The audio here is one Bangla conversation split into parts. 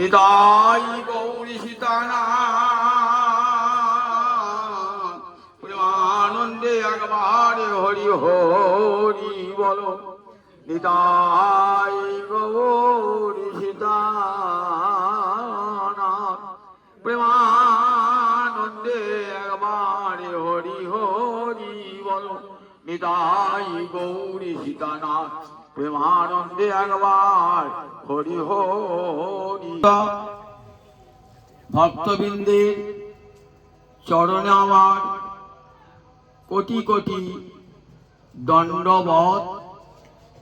নিতাই গৌরী সীতানা প্রেমানন্দে একবার হরি হরি বলো। নিতাই গৌরী সীতানা প্রেমানন্দে একবার হরি হরি বলো। নিতাই গৌরী সীতানাথ প্রেমানন্দে একবার হরি হরি। ভক্তবৃন্দের চরণে আমার কোটি কোটি দণ্ডবত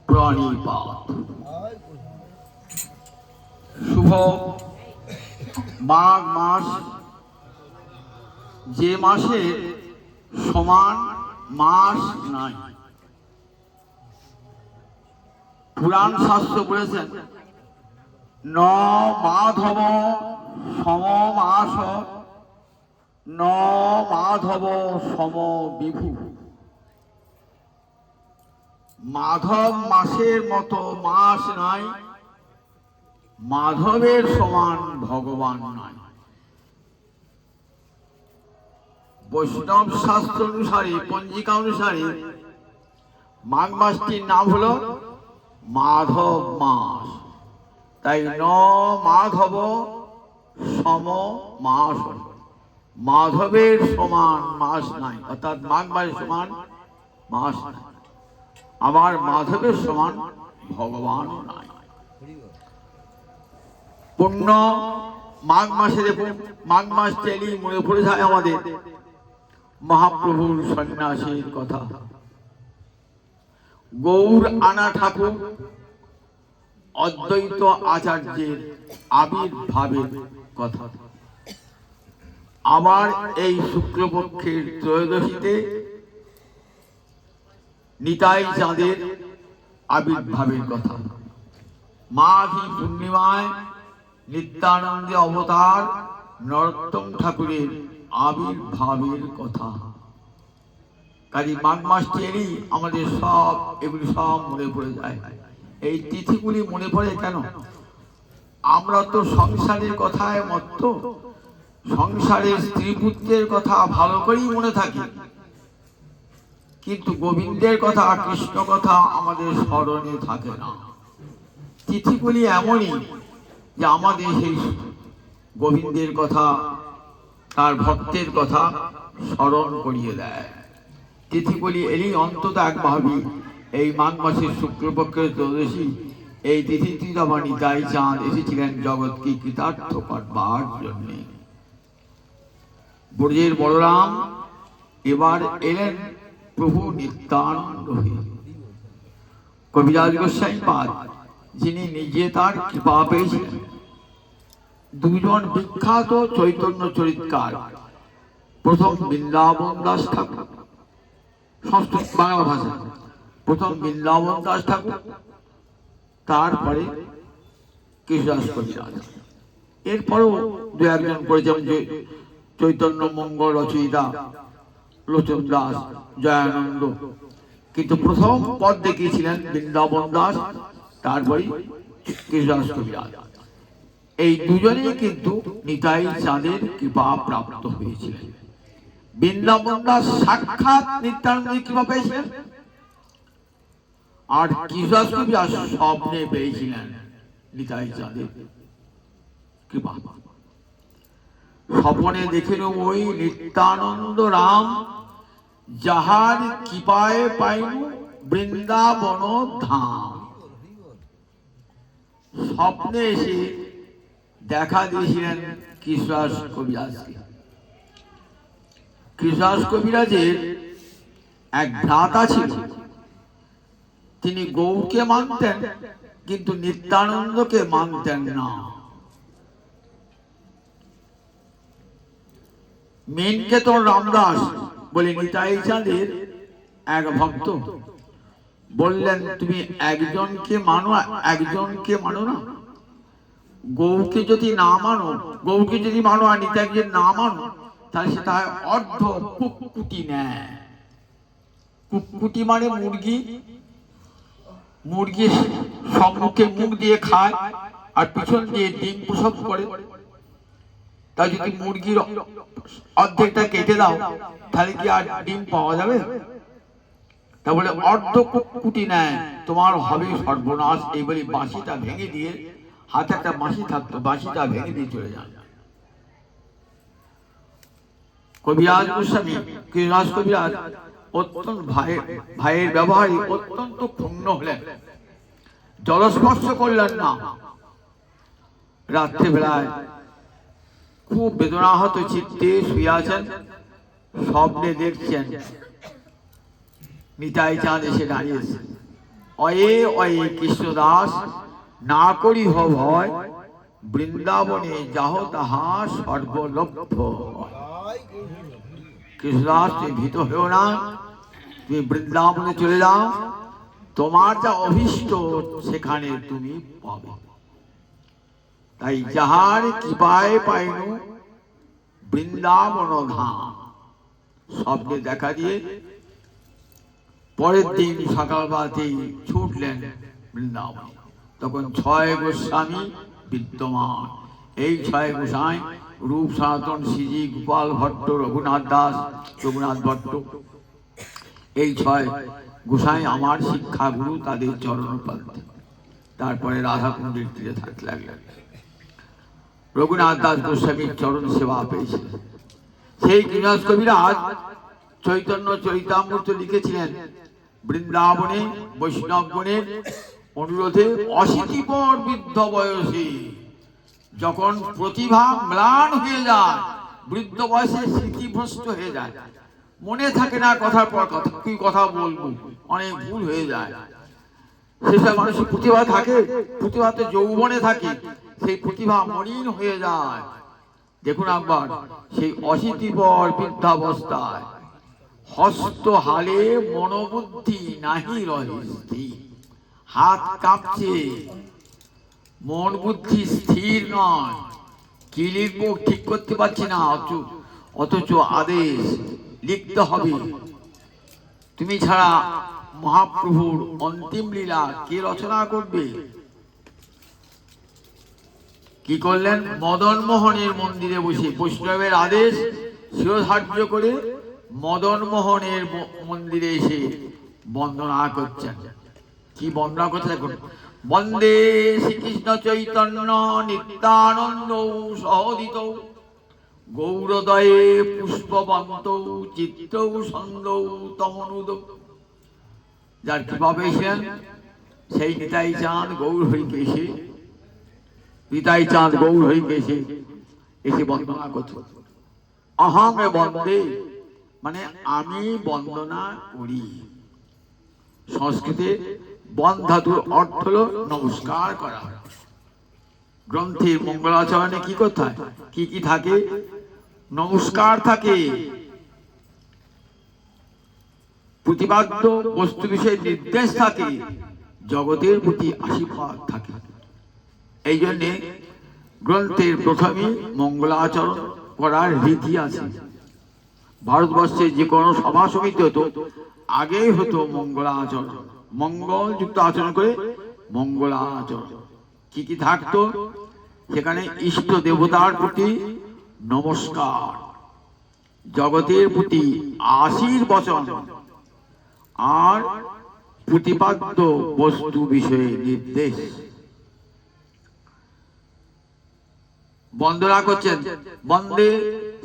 প্রণিপাত। শুভ মাঘ মাস, যে মাসে সমান মাস নাই। পুরাণ শাস্ত্র বলেছেন ন মাধব সম মাস, ন মাধব সম বিভু। মাধব মাসের মতো মাস নাই, মাধবের সমান ভগবান নাই। বৈষ্ণব শাস্ত্র অনুসারে, পঞ্জিকা অনুসারে মাঘ মাসটির নাম হলো মাধব মাস। তাই ন মাধব সম মাস, মাধবের সমান মাস নাই, অর্থাৎ মাঘ মাসের সমান মাস নাই। আমার মাধবের সমান ভগবানও নাই। পূর্ণ মাঘ মাসে দেখুন, মাঘ মাস চেলি মনে পড়ে যায় আমাদের মহাপ্রভুর সন্ন্যাসীর কথা, গৌর আনা ঠাকুর অদ্বৈত আচার্যের আবির্ভাবের কথা। আবার এই শুক্লপক্ষের ত্রয়োদশীতে নিতাই চাঁদের আবির্ভাবের কথা। মাঘী পূর্ণিমায় নিত্যানন্দে অবতার নরোত্তম ঠাকুরের আবির্ভাবের কথা। কাজে মাঘ মাসটিরই আমাদের সব এগুলি সব মনে পড়ে যায়। এই তিথিগুলি মনে পড়ে কেন? আমরা তো সংসারের কথায় মত্ত, সংসারের স্ত্রী পুত্রের কথা ভালো করেই মনে থাকি, কিন্তু গোবিন্দের কথা, কৃষ্ণ কথা আমাদের স্মরণে থাকে না। তিথিগুলি এমনই যে আমাদের সেই গোবিন্দের কথা, তার ভক্তের কথা স্মরণ করিয়ে দেয়। তিথিগুলি এরই অন্তত একভাবে এই মাঘ মাসের শুক্লপক্ষের ত্রয়োদশী, এই তিথিটি আমার নিতাই চাঁদ এসেছিলেন জগৎকে কৃতার্থ করবার জন্য। ব্রজের বলরাম এবার এলেন প্রভু নিত্যানন্দ হয়ে। কবিরাজ গোস্বামী পাদ, যিনি নিজে তার কৃপা পেয়েছিলেন, দুজন বিখ্যাত চৈতন্য চরিতকার, প্রথম বৃন্দাবন দাস ঠাকুর, সংস্কৃত বাংলা ভাষা, প্রথম বৃন্দাবন দাস ঠাকুর, তারপরে কৃষ্ণদাস কবিরাজ। এরপরেও দু একজন করেছেন, যে চৈতন্য মঙ্গল রচয়িতা লোচন দাস, জয়ানন্দ, কিন্তু প্রথম পদ দেখিয়েছিলেন বৃন্দাবন দাস, তারপরে কৃষ্ণদাস কবিরাজ। এই দুজনেই কিন্তু নিতাই চাঁদের কৃপা প্রাপ্ত হয়েছিলেন। বৃন্দাবন দাস সাক্ষাৎ নিত্যানন্দের কৃপা পেয়েছিলেন, আর কৃষ্ণদাস কবিরাজ স্বপ্নে পেয়েছিলেন নিতাই চাঁদের কৃপা। স্বপনে দেখিল ওই নিত্যানন্দ রাম, যাহার কৃপায় পাইল বৃন্দাবন ধাম। স্বপ্নে এসে দেখা দিয়েছিলেন কৃষ্ণদাস কবিরাজকে। কৃষ্ণদাস কবিরাজের এক ভ্রাতা ছিল, তিনি গৌরকে মানতেন কিন্তু নিত্যানন্দকে মানতেন না। মেনকেতন রামদাস বলে নিতাই চাঁদের এক ভক্ত বললেন, তুমি একজনকে মানো, একজনকে মানো না। গৌরকে যদি না মানো, গৌরকে যদি মানো আর নিতাইকে না মানো, তাহলে সেটা অর্ধ কুকুটি নেয়। কুকুটি মানে মুরগি, মুরগি সম্মুখে মুখ দিয়ে খায় আর পিছন দিয়ে ডিম প্রসব করে, তা যদি মুরগির অর্ধেকটা কেটে দাও তাহলে কি আর ডিম পাওয়া যাবে? তা বলে অর্ধ কুটি নেয়, তোমার হবে সর্বনাশ। এই বলে বাঁশিটা ভেঙে দিয়ে, হাতে একটা বাঁশি থাকতো, বাঁশিটা ভেঙে দিয়ে চলে যান। কবিরাজ গোস্বামী, কৃষ্ণদাস কবিরাজ অত্যন্ত ভাইয়ের ব্যবহারে অত্যন্ত ক্ষুণ্ণ হলেন, জলস্পর্শ করলেন না। রাত্রিবেলায় খুব বেদনাহত চিত্তে শুয়ে আছেন, স্বপ্নে দেখছেন নিতাই চাঁদ এসে দাঁড়িয়েছে। অয়ে অয়ে কৃষ্ণদাস, না করি ভয়, বৃন্দাবনে যাহ তাহা সর্বলভ্য। কৃষ্ণদাস, তুমি ভীত হও না, তুমি বৃন্দাবনে চলে যাও, তোমার যা অভীষ্ট সেখানে তুমি পাবে। তাই যাহার কৃপায় পাইনু বৃন্দাবন ধাম। স্বপ্নে দেখা দিয়ে পরের দিন সকালবেলাতেই ছুটলেন বৃন্দাবন। তখন 6 গোস্বামী বিদ্যমান। এই 6 গোসাই রূপ সনাতন, শ্রীজি, গোপাল ভট্ট, রঘুনাথ দাস, রঘুনাথ ভট্ট, এই 6 গোসাই আমার শিক্ষাগুরু, তাদের চরণ পালতে। তারপরে রাধাকুণ্ডের তীরে থাকতে লাগলেন। রঘুনাথ দাস গোস্বামীর চরণ সেবা পেয়েছিলেন। সেই কৃষ্ণদাস কবিরাজ চৈতন্য চরিতামৃত লিখেছিলেন, বৃন্দাবনে বৈষ্ণবগণের অনুরোধে 80 পর বৃদ্ধ বয়সে যখন প্রতিভা ম্লান হয়ে যায়, বৃদ্ধ বয়সে স্মৃতিভ্রষ্ট হয়ে যায়, মনে থাকে না কথার পর কথা, কি কথা বলবো, অনেক ভুল হয়ে যায়। সেসব মানুষের প্রতিভা থাকে, প্রতিভা তো যৌবনে থাকে, সেই প্রতিভা মলিন হয়ে যায়। দেখুন একবার সেই 80 পর বৃদ্ধাবস্থায় হস্ত হালে মনোবুদ্ধি নাহি রহে স্থির, হাত কাঁপছে, মন বুদ্ধি স্থির নয়, কি লিখবো ঠিক করতে পারছি না, অথচ আদেশ লিখতে হবে। তুমি ছাড়া মহাপ্রভুর অন্তিম লীলা কে রচনা করবে? কি করলেন? মদন মোহনের মন্দিরে বসে বৈষ্ণবের আদেশ শিরোধার্য করে মদন মোহনের মন্দিরে এসে বন্দনা করছেন। কি বন্দনা করছে দেখুন, বন্দে শ্রীকৃষ্ণ চৈতন্য নিত্যানন্দ সহোদিত গৌরদয়ে পুষ্পবন্ত চিত্ত সন্দ তমনুদ। যার কৃপা পেয়েছেন সেই নিতাই চাঁদ গৌর হরিকে এসে, নিতাই চাঁদ গৌর হরিকে এসে বন্দনা করছে। অহং বন্দে মানে আমি বন্দনা করি। সংস্কৃতে বন ধাতুর অর্থ হলো নমস্কার করা। গ্রন্থের মঙ্গলাচরণে কি করতে হয়, কি কি থাকে? নমস্কার থাকে, প্রতিপাদ্য বস্তু বিষয়ে নির্দেশ থাকে, জগতের প্রতি আশীর্বাদ থাকে। এই জন্যে গ্রন্থের প্রথমে মঙ্গলাচরণ করার রীতি আছে। ভারতবর্ষে যে কোনো সভা সমিতি হতো, আগেই হতো মঙ্গলাচরণ, মঙ্গল যুক্ত আচরণ করে মঙ্গলাচরণ। কি কি থাকতো সেখানে? ইষ্ট দেবতার প্রতি নমস্কার, জগতের প্রতি আশীর্বচন, আর প্রতিপাদ্য বস্তু বিষয়ে নির্দেশ। বন্দনা করছেন, বন্দে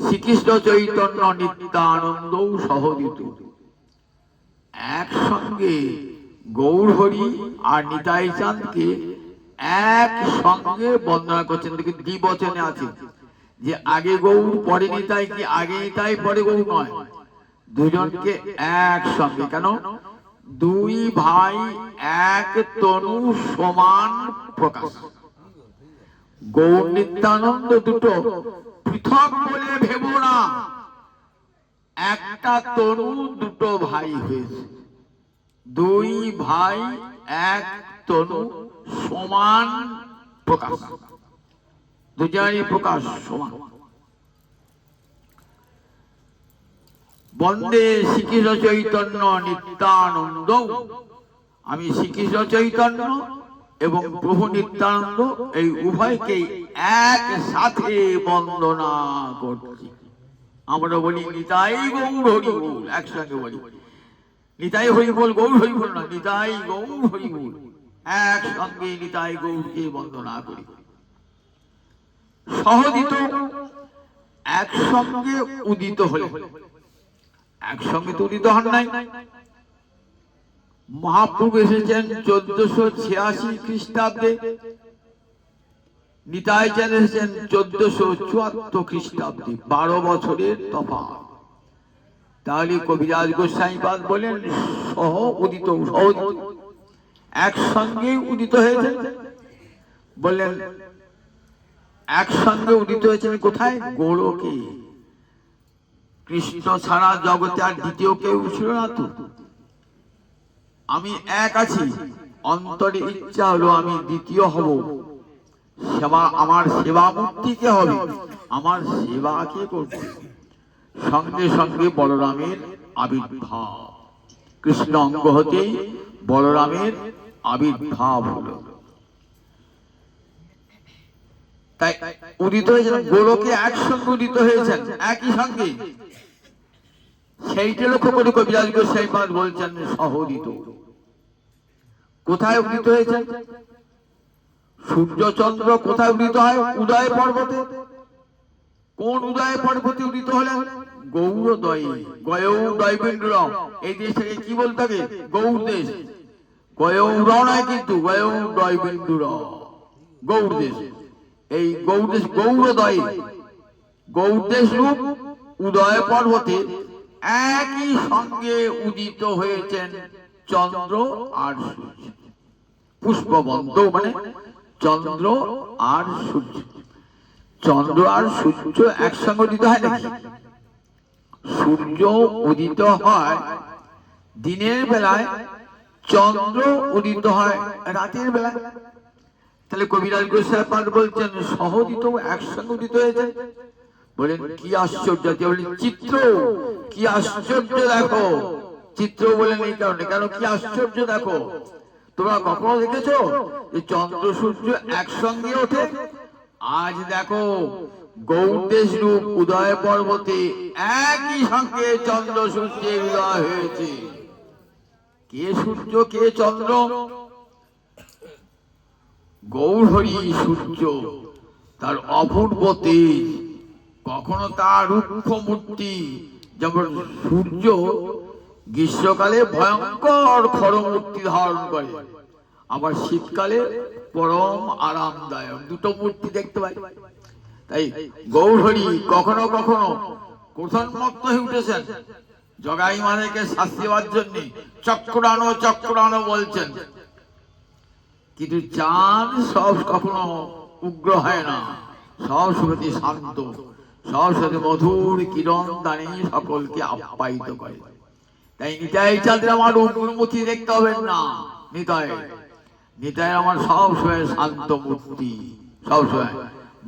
শ্রীকৃষ্ণ চৈতন্য নিত্যানন্দ সহোদিত। একসঙ্গে গৌর হরি আর নিতাই চাঁদকে একসঙ্গে বন্দনা করছেন। দেখুন দ্বিবচনে আছে, যে আগে গৌর পরে নিতাই, কি আগে নিতাই পরে গৌর নয়, দুজনকে একসঙ্গে। কেন? 2 ভাই এক তনু সমান প্রকাশ। গৌর নিত্যানন্দ দুটো পৃথক বলে ভেবো না, একটা তনু দুটো ভাই হয়েছে। 2 ভাই এক তনু সমান প্রকাশ, দুজনেরই প্রকাশ সমান। বন্দে শ্রীকৃষ্ণ চৈতন্য নিত্যানন্দ, আমি শ্রীকৃষ্ণ চৈতন্য এবং প্রভু নিত্যানন্দ এই উভয়কেই একসাথে বন্দনা করছি। আমরা বলি নিতাই গৌর হরি বল, একসঙ্গে বলি নিতাই হরি বল, গৌর হরি বল না, নিতাই গৌর হরি বল, একসঙ্গে নিতাই গৌরকে বন্দনা করি। সহোদিত একসঙ্গে উদিত হলে, একসঙ্গে তো উদিত হন নাই। মহাপ্রভু এসেছেন 1486 খ্রিস্টাব্দে, নিতাই চাঁদ এসেছেন 1474 খ্রিস্টাব্দে, 12 বছরের তফাৎ। তাহলে কবিরাজ গোস্বামীপাদ বলেন সহ উদিত, সহোদিত একসঙ্গে উদিত হয়েছে। বললেন একসঙ্গে উদিত হয়েছেন কোথায়? গোলকে। কৃষ্ণ ছাড়া জগতে আর দ্বিতীয় কেউ ছিল না তো। আমি এক আছি, অন্তরে ইচ্ছা হলো আমি দ্বিতীয় হব। সেবা, আমার সেবা মূর্তি কে হবে? আমার সেবা কে করবে? সঙ্গে সঙ্গে বলরামের আবির্ভাব, কৃষ্ণ অঙ্গ হতেই বলরামের আবির্ভাব হলো। তাই উদিত হয়েছেন গোলকে, একসঙ্গে উদিত হয়েছেন একই সঙ্গে। সেইটা লক্ষ্য করে কবিরাজ গোস্বামীপাদ বলছেন সহোদিত। কোথায় উদিত হয়েছে? সূর্য চন্দ্র কোথায় উদিত হয়? উদয় পর্বতে। কোন উদয় পর্বতে উদিত হলেন? গৌরদয়ে, গয়ৌ দয়বেন্দ্রম। এই দেশটাকে কি বলতে হবে? গৌর দেশ। গয়ৌ নয় কিন্তু, গয়ৌ দয়বেন্দ্র, গৌর দেশ। এই গৌর দেশ গৌরদয়ে, গৌর দেশ রূপ উদয় পর্বতে একই সঙ্গে উদিত হয়েছেন চন্দ্র আর সূর্য। পুষ্পবন্ত মানে চন্দ্র আর সূর্য। চন্দ্র আর সূর্য একসঙ্গে উদিত হয় নাকি? সূর্য উদিত হয় দিনের বেলায়, চন্দ্র উদিত হয় রাতের বেলায়। তাহলে কবিরাজ গোস্বামীপাদ বলছেন সহোদিত একসঙ্গে উদিত হয়েছে। বলেন কি আশ্চর্য! বলেন চিত্র, কি আশ্চর্য দেখো। চিত্র বলেন এই কারণে, কারণ কি আশ্চর্য দেখো। তোমরা কখনো দেখেছো যে চন্দ্র সূর্য একসঙ্গে ওঠে? আজ দেখো গৌরদেশ রূপ উদয় পর্বতে একই সঙ্গে চন্দ্র সূর্যের উদয় হয়েছে। কে সূর্য কে চন্দ্র? গৌর হরি সূর্য, তার অপূর্ব তেজ। কখনো তার রুক্ষ মূর্তি, যেমন সূর্য গ্রীষ্মকালে ভয়ঙ্কর খরমূর্তি ধারণ করে, আবার শীতকালে পরম আরামদায়ক, দুটো মূর্তি দেখতে পাই। তাই গৌর হরি কখনো কখনো ক্রোধোন্মত্ত হয়ে উঠেছেন জগাই মানেকে শাস্তি দেওয়ার জন্য, চক্রানো চক্রানো বলছেন। কিন্তু চাঁদ সব কখনো উগ্র হয় না, সব সময় শান্ত, সব সাথে মধুর কিরণ দানে সকলকে আপ্যায়িত করে। তাই নিতাই চাঁদের আমার উগ্রমূর্তি দেখতে হবেন না। নিতাই, নিতাই আমার সব সময় শান্ত মূর্তি, সব সময়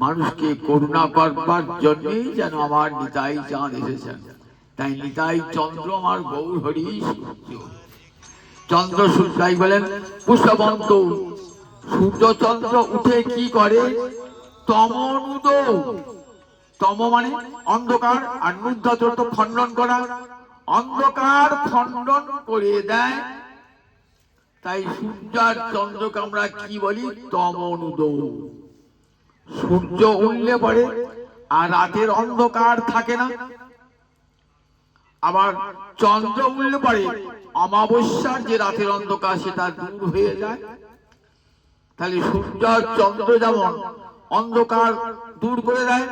মানুষকে করুণা করবার জন্যই যেন আমার নিতাই চাঁদ এসেছেন। তাই নিতাই চন্দ্র আমার গৌর হরি সূর্য। চন্দ্র সূর্যাই বলেন পুষ্পবন্ত। সূর্য চন্দ্র উঠে কি করে? তমনুদ, তম মানে অন্ধকার, আর নুদ্ধ খণ্ডন করা, অন্ধকার খণ্ডন করে দেয়। তাই সূর্য আর চন্দ্রকে আমরা কি বলি? তমনুদ। সূর্য উঠলে পরে আর রাতের অন্ধকার থাকে না, আবার চন্দ্র উঠলে পরে অমাবস্যার যে রাতের অন্ধকার সেটা দূর হয়ে যায়। তাহলে সূর্য আর চন্দ্র যেমন অন্ধকার দূর করে দেয়,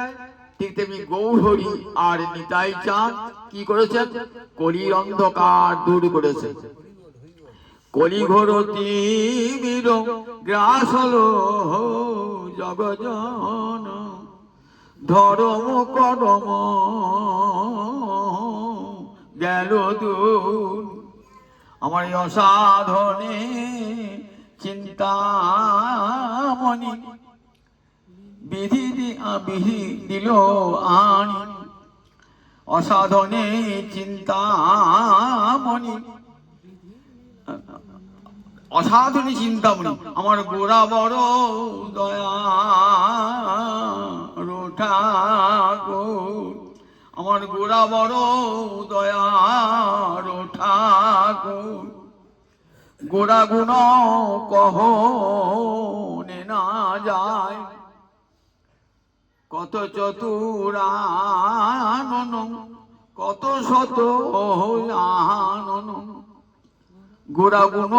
ঠিক তেমনি গৌর হরি আর নিতাই চাঁদ কি করেছেন? কলির অন্ধকার দূর করেছেন। কলি ঘোর তিমির গ্রাস হলো জগজন, ধর্ম করম গেল দূর। আমার অসাধনে চিন্তামণি বিধি দিল আনি, অসাধনে চিন্তামণি অসাধনী চিন্তামণি আমার গোড়া বড় দয়া ঠাকুর, আমার গোড়া বড় দয়া ঠাকুর, গোড়া গুণ কহ না যায়, কত চতুরানন কত শত আনন, গোড়া গুণ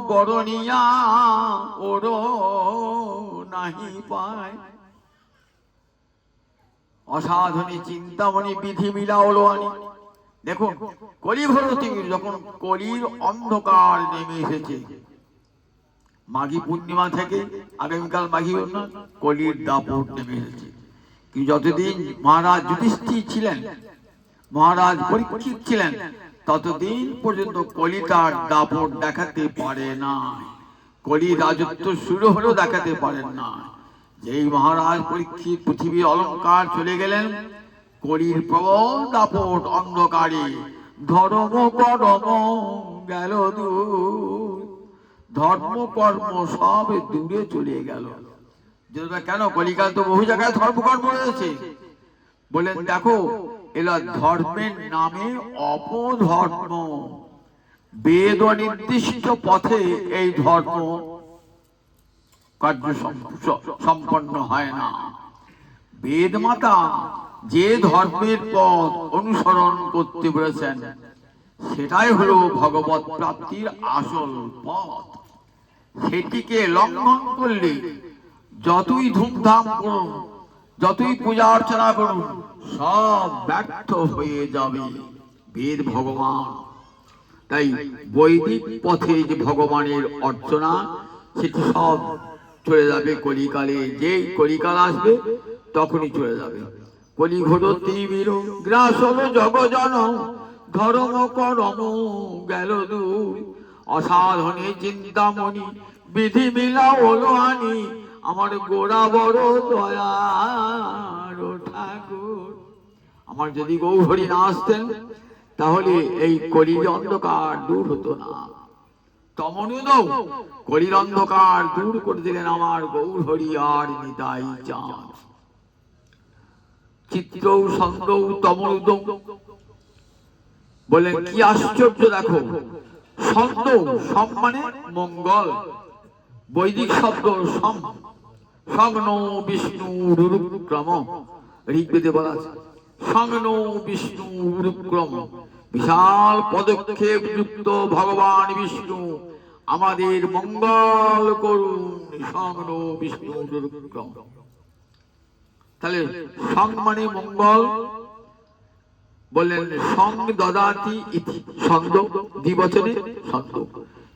বরণিয়া ওর নাহি পায়। অসাধনী চিন্তামণি বিধি মিলা হলো আনি। দেখুন কলিঘরতি যখন কলির অন্ধকার নেমে এসেছে, মাঘী পূর্ণিমা থেকে আগামীকাল মাঘী না কলির দাপট নেমে এসেছে। কিন্তু যতদিন মহারাজ যুধিষ্ঠির ছিলেন, মহারাজ পরীক্ষিত ছিলেন, ততদিন পর্যন্ত কলি তার দাপট দেখাতে পারে না। কলি রাজত্ব শুরু হলেও দেখাতে পারেন না। যেই মহারাজ পরীক্ষিত পৃথিবীর অলঙ্কার চলে গেলেন, কলির প্রবল দাপট অন্ধকারে ধর্ম কর্ম গেল দূর, ধর্ম কর্ম সব দূরে চলে গেল। কেন? কলিকাল তো বহু জায়গায় ধর্মকর্ম রয়েছে। বলেন দেখো, এলা ধর্মের নামে অপধর্ম, বেদ নির্দিষ্ট পথে এই ধর্ম কার্য সম্পন্ন হয় না। বেদ মাতা যে ধর্মের পথ অনুসরণ করতে বলেছেন, সেটাই হলো ভগবত প্রাপ্তির আসল পথ। সেটিকে লঙ্ঘন করলে যতই ধুমধাম করুন, যতই পূজা অর্চনা করুন, সব ব্যর্থ হয়ে যাবে। বেদ ভগবান, তাই বৈদিক পথে যে ভগবানের অর্চনা, সেটি সব চলে যাবে কলিকালে। যেই কলিকাল আসবে তখনই চলে যাবে। কলিঘোরতি বীর গ্রাস হলো জগজন, ধর্ম করম গেল দূর, অসাধনে চিন্তামণি বিধি মিলা হলো আনি, আমার গোড়া বড় দয়ার ঠাকুর। আমার যদি গৌরহরি না আসতেন, তাহলে এই কলির অন্ধকার দূর হতো না। তমনুদৌ কলির অন্ধকার দূর করে দিলেন আমার গৌরহরি আর নিতাই চাঁদ। চিত্রৌ ছন্দৌ তমনুদৌ, বলেন কি আশ্চর্য দেখো। ছন্দ, সম মানে মঙ্গল, বৈদিক শব্দ সম, সংন বিষ্ণু রুরুক্রম, ঋগ্বেদে বলা আছে সংন বিষ্ণু রুরুক্রম। বিশাল পদক্ষেপ যুক্ত ভগবান বিষ্ণু আমাদের মঙ্গল করুন, সংন বিষ্ণু রুরুক্রম। তাহলে সং মানে মঙ্গল, বললেন সং দদাতি ইতি, ছন্দ দ্বিবচনে ছন্দ।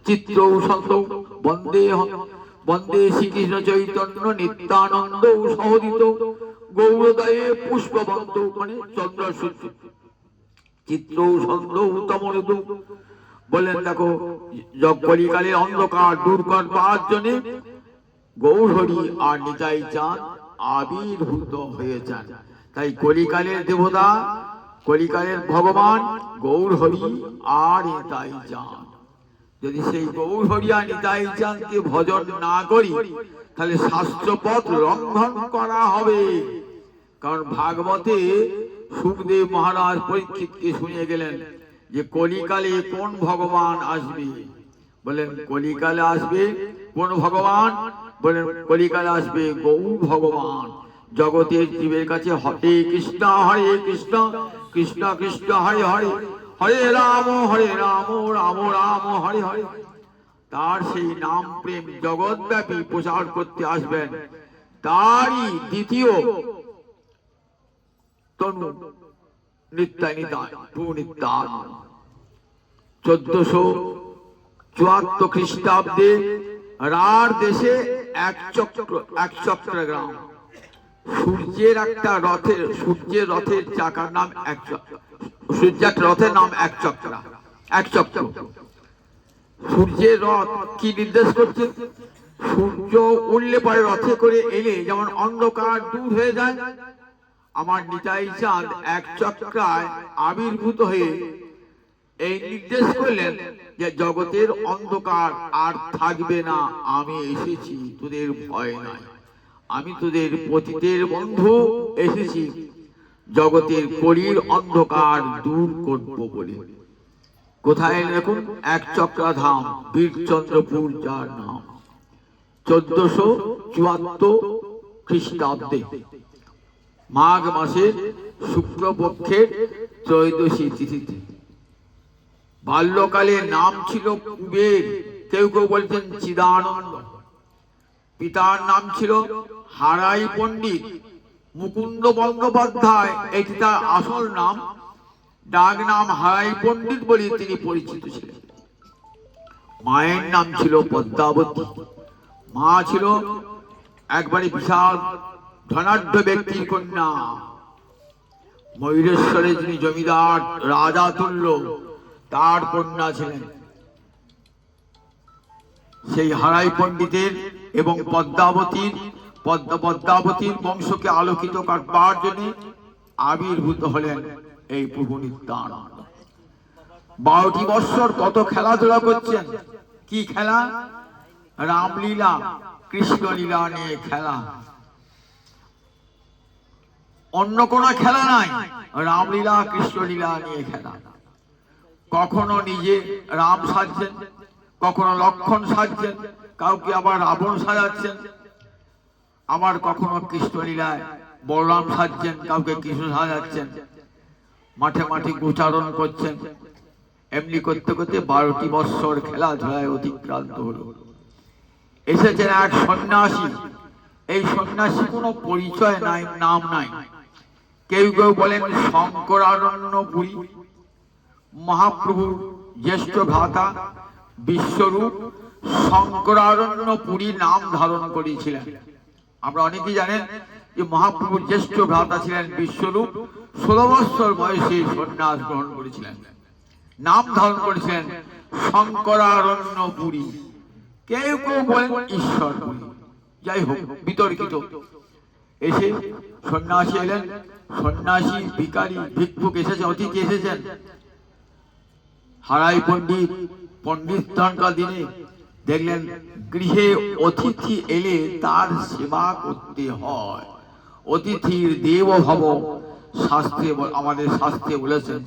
চিত্র ছন্দ বন্দে বন্দে শ্রীকৃষ্ণ চৈতন্য নিত্যানন্দ সহদিত গৌরদয়ে পুষ্পবন্ত, মানে চন্দ্র সূর্য। চিত্র ছন্দ তমনুদ, বললেন দেখো কলিকালের অন্ধকার দূর করবার জন্য গৌরহরি আর নিতাই চাঁদ আবির্ভূত হয়েছেন। তাই কলিকালের দেবতা, কলিকালের ভগবান গৌরহরি আর নিতাই চাঁদ। যদি সেই গৌরহরি আর নিতাই চাঁদকে ভজন না করি, তাহলে শাস্ত্রপথ লঙ্ঘন করা হবে। কারণ ভাগবতে সুখদেব মহারাজ পরীক্ষিতকে শুনিয়ে গেলেন যে কলিকালে কোন ভগবান আসবে। বলেন কলিকালে আসবে কোন ভগবান? বলেন কলিকালে আসবে গৌর ভগবান। জগতের জীবের কাছে হরে কৃষ্ণ কৃষ্ণ কৃষ্ণ হরে হরে, হরে রাম রাম রাম হরে হরে। তার সেই নাম প্রেম জগৎব্যাপী প্রচার করতে আসবেন। তারই দ্বিতীয় তনু নিত্যাই নিতাই নিত্যান 1474 খ্রিস্টাব্দে রার দেশে এক চক্র গ্রাম, সূর্যের একটা রথের, সূর্যের রথের চাকার নাম এক চক্র, সূর্যের রথের নাম এক চক্র। সূর্যের রথ কি নির্দেশ করছে? সূর্য উঠলে পরে রথে করে এলে যেমন অন্ধকার দূর হয়ে যায়, আমার নিতাই চাঁদ এক চক্রায় আবির্ভূত হয়ে এই নির্দেশ করলেন যে জগতের অন্ধকার আর থাকবে না, আমি এসেছি, তোদের ভয় নাই, আমি তোদের পতিতের বন্ধু, এসেছি জগতের কলির অন্ধকার দূর করব বলে। কোথায় দেখুন, এক চক্রাধাম বীরচন্দ্রপুর, যার নাম 1474 খ্রিস্টাব্দে মাঘ মাসের শুক্লপক্ষের ত্রয়োদশী তিথিতে। বাল্যকালে নাম ছিল কুবের, কেউ কেউ বলছেন চিদানন্দ। পিতার নাম ছিল হারাই পণ্ডিত মুকুন্দ বন্দ্যোপাধ্যায়, এটি তার আসল নাম। ডাক নাম হারাই পণ্ডিত বলে তিনি পরিচিত ছিলেন। মায়ের নাম ছিল পদ্মাবতী। মা ছিল একবারে বিশাল ধনাঢ্য ব্যক্তির কন্যা, ময়ূরেশ্বরে যিনি জমিদার রাজা তুল্য, তার কন্যা ছিলেন। সেই হারাই পণ্ডিতের এবং পদ্মাবতীর বংশকে আলোকিত করবার জন্য আবির্ভূত হলেন এই প্রভু নিত্যানন্দ। 12টি বৎসর কত খেলাধুলা করছেন। কি খেলা? রামলীলা, কৃষ্ণলীলা নিয়ে খেলা, অন্য কোন খেলা নাই, রামলীলা কৃষ্ণলীলা নিয়ে খেলা। কখনো নিজে রাম সাজছেন, কখনো লক্ষণ সাজছেন, কাউকে আবার রাবণ সাজাচ্ছেন, আবার কখনো কৃষ্ণলীলায় বলরাম সাজছেন, কাউকে কৃষ্ণ সাজাচ্ছেন, মাঠে মাঠে গোচারণ করছেন। এমনি করতে করতে 12টি বৎসর খেলাধুলায় অতিক্রান্ত হলো। এসেছেন এক সন্ন্যাসী। এই সন্ন্যাসী কোনো পরিচয় নাই, নাম নাই। কেউ কেউ বলেন শঙ্করারণ্যপুরী, মহাপ্রভুর জ্যেষ্ঠ ভ্রাতা বিশ্বরূপ শঙ্করারণ্যপুরী নাম ধারণ করেছিলেন। আমরা অনেকেই জানেন যে মহাপ্রভুর জ্যেষ্ঠ ভ্রাতা ছিলেন বিশ্বরূপ। 16 বৎসর বয়সে সন্ন্যাস গ্রহণ করেছিলেন, নাম ধারণ করেছিলেন শঙ্করারণ্যপুরী। কেউ কেউ বলেন ঈশ্বরপুরী। যাই হোক, বিতর্কিত। এসে সন্ন্যাসী এলেন। সন্ন্যাসী, ভিখারি, ভিক্ষুক এসেছেন, অতিথি এসেছেন। হারাই পণ্ডিতকার দিনে দেখলেন গৃহে অতিথি এলে তার সেবা করতে হয়। অতিথির দেব ভব শাস্ত্রে, আমাদের শাস্ত্রে বলেছেন,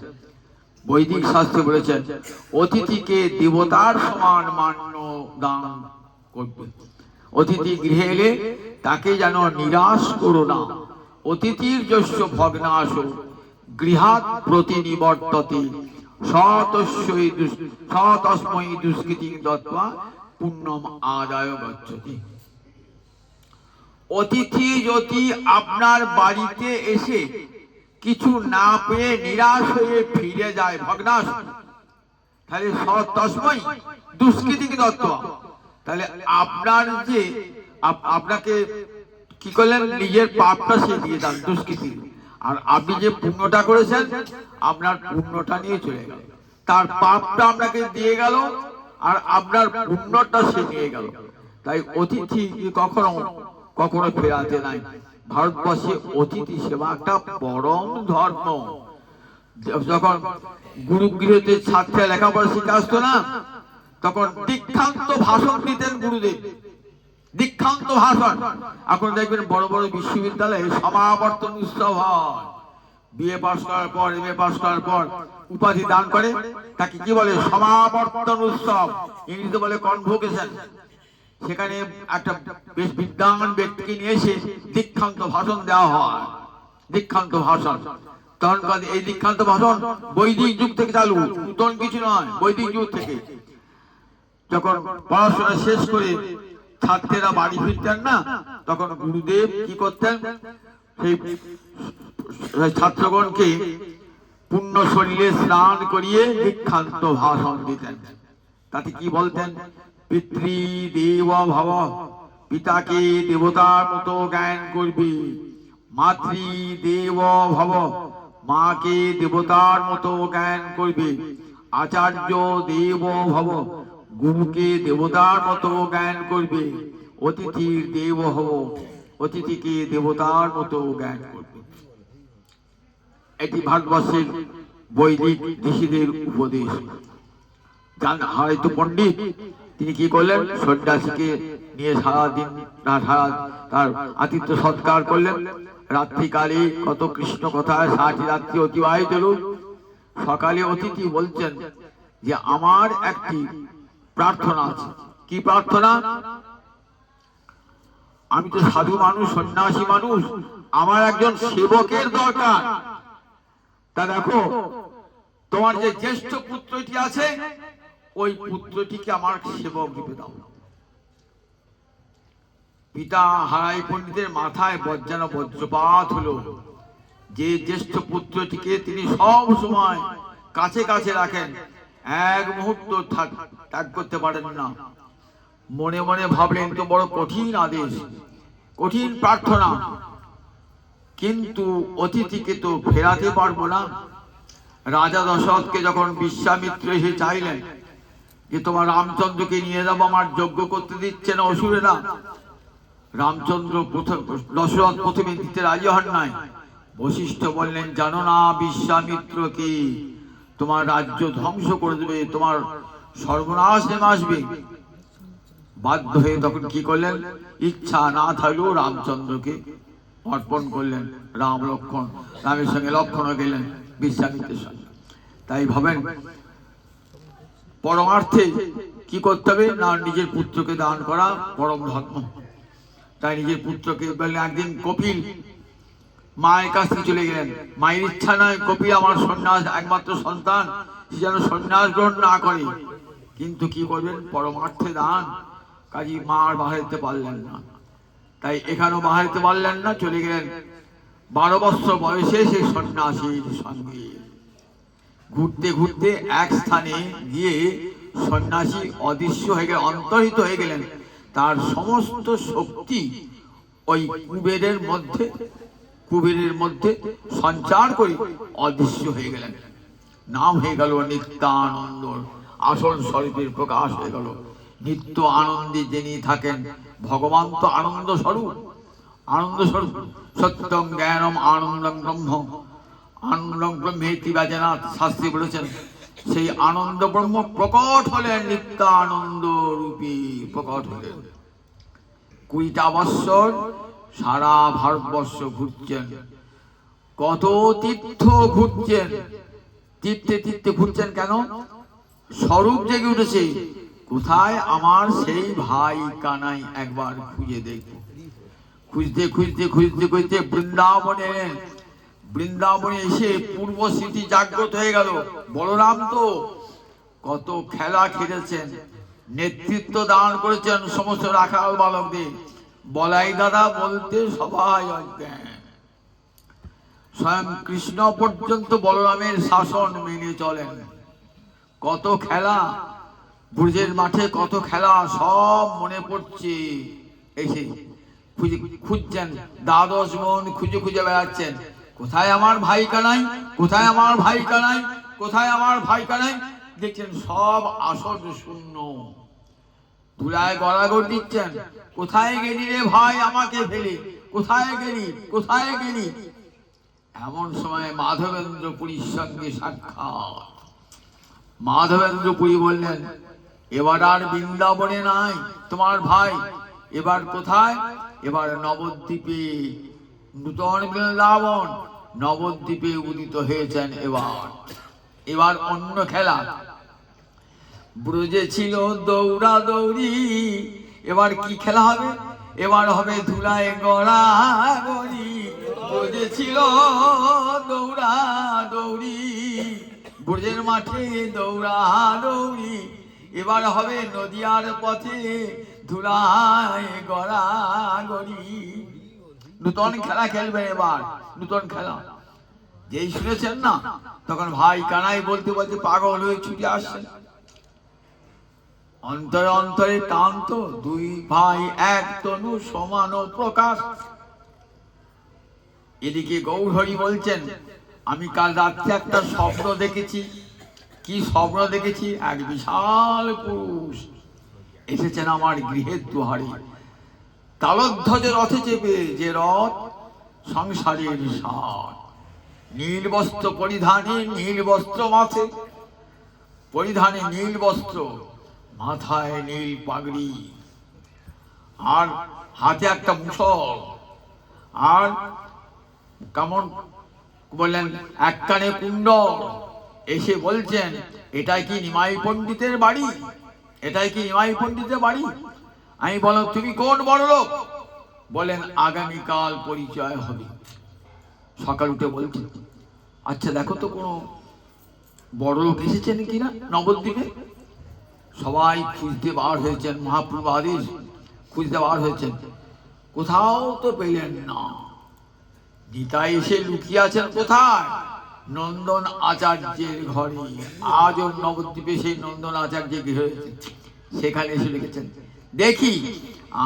বৈদিক শাস্ত্রে বলেছেন, অতিথিকে দেবতার সমান মান্য দান করবে। অতিথি গৃহে এলে তাকে যেন নিরাশ করো না। অতিথির যস্য ভগ্নাশ গৃহাৎ প্রতিনিবর্ততে সতস্মৈ দুষ্কৃতিং দত্ত্বা পুণ্যম আদায় গচ্ছতি। অতিথি যদি আপনার বাড়িতে এসে কিছু না পেয়ে নিরাশ হয়ে ফিরে যায়, ভগ্নাশ, তাহলে সতস্মৈ দুষ্কৃতিং দত্ত্বা, তাহলে আপনার যে আপনাকে কি করলেন, নিজের পাপটা সে দিয়ে দেন, দুষ্কৃতি। আর আপনি যে পুণ্যটা করেছেন, আপনার পুণ্যটা নিয়ে চলে গেল। তার পাপটা আপনাকে দিয়ে গেল, আর আপনার পুণ্যটা সে নিয়ে গেল। তাই অতিথি কখনো কখনো ফেরাতে নাই। ভারতবর্ষে অতিথি সেবা একটা পরম ধর্ম। যখন গুরুগৃহতে ছাত্ররা লেখাপড়া শিখে আসতো না, তখন দীক্ষান্ত ভাষণ দিতেন গুরুদেব। দীক্ষান্ত ভাষণ। এখন দেখবেন বড় বড় বিশ্ববিদ্যালয়ে সমাবর্তন উৎসব হয়। বিএ পাস করার পর, এমএ পাস করার পর উপাধি দান করে, তাকে কি বলে? সমাবর্তন উৎসব, ইংরেজিতে বলে কনভোকেশন। সেখানে একটা বেশ বিদ্বান ব্যক্তিকে নিয়ে এসে দীক্ষান্ত ভাষণ দেওয়া হয়। দীক্ষান্ত ভাষণ তখনকার এই দীক্ষান্ত ভাষণ বৈদিক যুগ থেকে চালু, নতুন কিছু নয়, বৈদিক যুগ থেকে। যখন পড়াশোনা শেষ করে ছাত্রেরা বাড়ি ফিরতেন না, তখন গুরুদেব কি করতেন, সেই ছাত্রগণকে পুণ্য শরীরে স্নান করিয়ে দীক্ষান্ত ভাষণ দিতেন। তাতে কি বলতেন? পিতৃদেব ভব, পিতাকে দেবতার মতো জ্ঞান করবি। মাতৃদেব ভব, মাকে দেবতার মতো জ্ঞান করবি। আচার্য দেব ভব, গুরুকে দেবতার মতো জ্ঞান করবে। অতিথির দেব হব, অতিথিকে দেবতার মতো জ্ঞান করবে। এটি ভারতবর্ষের বৈদিক ঋষিদের উপদেশ। হয়তো পণ্ডিত তিনি কি করলেন, সন্ন্যাসীকে নিয়ে সারাদিন সারা তার আতিথ্য সৎকার করলেন। রাত্রিকালে কত কৃষ্ণ কথায় সারাটি রাত্রি অতিবাহিত হল। সকালে অতিথি বলছেন যে আমার একটি প্রার্থনা আছে। কি প্রার্থনা? আমি তো সাধু মানুষ, সন্ন্যাসী মানুষ, আমার একজন সেবকের দরকার। তা দেখো, তোমার যে জ্যেষ্ঠ পুত্রটি আছে ওই পুত্রটিকে আমার সেবক রূপে দাও। পিতা হারাই পণ্ডিতের মাথায় যেন বজ্রপাত হলো। যে জ্যেষ্ঠ পুত্রটিকে তিনি সব সময় কাছে কাছে রাখেন, এক মুহূর্ত ত্যাগ করতে পারেন না। মনে মনে ভাবলেন তো বড় কঠিন আদেশ, কঠিন প্রার্থনা, কিন্তু অতিথিকে তো ফেরাতে পারবো না। রাজা দশরথকে যখন বিশ্বামিত্র এসে চাইলেন যে তোমার রামচন্দ্রকে নিয়ে যাবো, আমার যজ্ঞ করতে দিচ্ছে না অসুরেরা, রামচন্দ্র দশরথ প্রথমে দিতে রাজি হন নাই। বশিষ্ঠ বললেন, জানো না বিশ্বামিত্র কি তোমার রাজ্য ধ্বংস করে দেবে, তোমার সর্বনাশ নেমে আসবে। বাধ্য হয়ে তখন কি করলেন, ইচ্ছা না থাকলেও রামচন্দ্রকে অর্পণ করলেন। রাম লক্ষ্মণ, রামের সঙ্গে লক্ষ্মণও গেলেন বিশ্বামিত্রের সঙ্গে। তাই ভাবেন পরমার্থে কি করতে হবে না, নিজের পুত্রকে দান করা পরম ধর্ম। তাই নিজের পুত্রকে বললেন। একদিন কপিল মায়ের কাছ থেকে চলে গেলেন। মায়ের ইচ্ছা নয় কপিল আমার সন্ন্যাস একমাত্র সন্তান, সে যেন সন্ন্যাস গ্রহণ না করে, কিন্তু কি করবেন, পরমার্থে দান। কাজী মা আর বাহাইতে পারলেন না, তাই এখানেও বাহাইতে পারলেন না, চলে গেলেন 12 বৎসর বয়সে সেই সন্ন্যাসীর সঙ্গে। ঘুরতে ঘুরতে এক স্থানে গিয়ে সন্ন্যাসী অদৃশ্য হয়ে গেলেন, অন্তর্হিত হয়ে গেলেন। তার সমস্ত শক্তি ওই কুবেরের মধ্যে সঞ্চার করে অদৃশ্য হয়ে গেলেন। নাম হয়ে গেল নিত্যানন্দ, আসল স্বরূপের প্রকাশ হয়ে গেল। নিত্য আনন্দে যিনি থাকেন, ভগবান তো আনন্দ স্বরূপ। আনন্দ স্বরূপ সত্যম জ্ঞানম আনন্দম ব্রহ্ম, আনন্দম ব্রহ্মেতি বাজনাথ শাস্ত্রী বলেছেন। সেই আনন্দ ব্রহ্ম প্রকট হলেন, নিত্যানন্দ রূপী প্রকট হলেন। 20টা বৎসর সারা ভারতবর্ষ ঘুরছেন, কত তীর্থ ঘুরছেন। তীর্থে তীর্থে ঘুরছেন কেন? স্বরূপ জেগে উঠেছে, কোথায় আমার সেই ভাই কানাই একবার খুঁজে দেখব। খুঁজতে খুঁজতে খুঁজতে খুঁজতে বৃন্দাবনে এলেন। বৃন্দাবনে এসে পূর্ব স্মৃতি জাগ্রত হয়ে গেল। বলরাম তো কত খেলা খেলেছেন, নেতৃত্ব দান করেছেন সমস্ত রাখাল বালকদের। বলাই দাদা বলতে সবাই অজ্ঞান। স্বয়ং কৃষ্ণ পর্যন্ত বলরামের শাসন মেনে চলেন। কত খেলা, ব্রজের মাঠে কত খেলা, সব মনে পড়ছে। এসে খুঁজছেন, 12 মন খুঁজে খুঁজে বেড়াচ্ছেন, কোথায় আমার ভাই কানাই, কোথায় আমার ভাই কানাই, কোথায় আমার ভাই কানাই। দেখছেন সব আসন শূন্য, ধুলায় গড়াগড় দিচ্ছেন, কোথায় গেলি রে ভাই আমাকে ফেলে, কোথায় গেলি, কোথায় গেলি। এমন সময় মাধবেন্দ্র পুরীর সঙ্গে সাক্ষাৎ। মাধবেন্দ্র পুরী বললেন, এবার আর বৃন্দাবনে নাই তোমার ভাই, এবার কোথায়? এবার নবদ্বীপে, নূতন বৃন্দাবন নবদ্বীপে উদিত হয়েছেন। এবার অন্য খেলা। ব্রজে ছিল দৌড়া দৌড়ি, এবার কি খেলা হবে? এবার হবে ধুলায় গড়াগড়ি। ব্রজে ছিল দৌড়া দৌড়ি, ব্রজের মাঠে দৌড়া দৌড়ি, এবার হবে নদিয়ার পথে ধুলায় গড়াগড়ি। নূতন খেলা খেলবেন এবার, নূতন খেলা। যেই শুনেছেন না, তখন ভাই কানাই বলতে বলতে পাগল হয়ে ছুটে আসছেন। অন্তরে অন্তরে টান তো, 2 ভাই এক তনু সমান প্রকাশ। এদিকে গৌরহরি বলছেন, আমি কাল রাত্রে একটা স্বপ্ন দেখেছি। কি স্বপ্ন দেখেছি? এক বিশাল পুরুষ এসেছেন আমার গৃহের দুয়ারে, তালধ্বজের রথে চেপে, যে রথ সংসারের সার। নীল বস্ত্র পরিধানে, নীল বস্ত্র মাথে পরিধানে, নীল বস্ত্র মাথায় নীল পাগড়ি, আর হাতে একটা মুসল, আর কেমন বললেন এক কানে কুণ্ডল। এসে বলছেন, এটাই কি নিমাই পণ্ডিতের বাড়ি? এটাই কি নিমাই পণ্ডিতের বাড়ি? আমি বললাম, তুমি কোন বড় লোক? বলেন, আগামীকাল পরিচয় হবে। সকাল উঠে বলছেন, আচ্ছা দেখো তো কোনো বড় লোক এসেছেন কিনা নবদ্বীপে। সবাই খুঁজতে বার হয়েছেন, মহাপ্রভু আদেশ, খুঁজতে বার হয়েছেন, কোথাও তো পেলেন না। নিতাই এসে লুকিয়ে আছেন কোথায়? নন্দন আচার্যের ঘরে। আজও নবদ্বীপে সেই নন্দন আচার্যের গৃহ হয়েছে, সেখানে এসে লিখেছেন, দেখি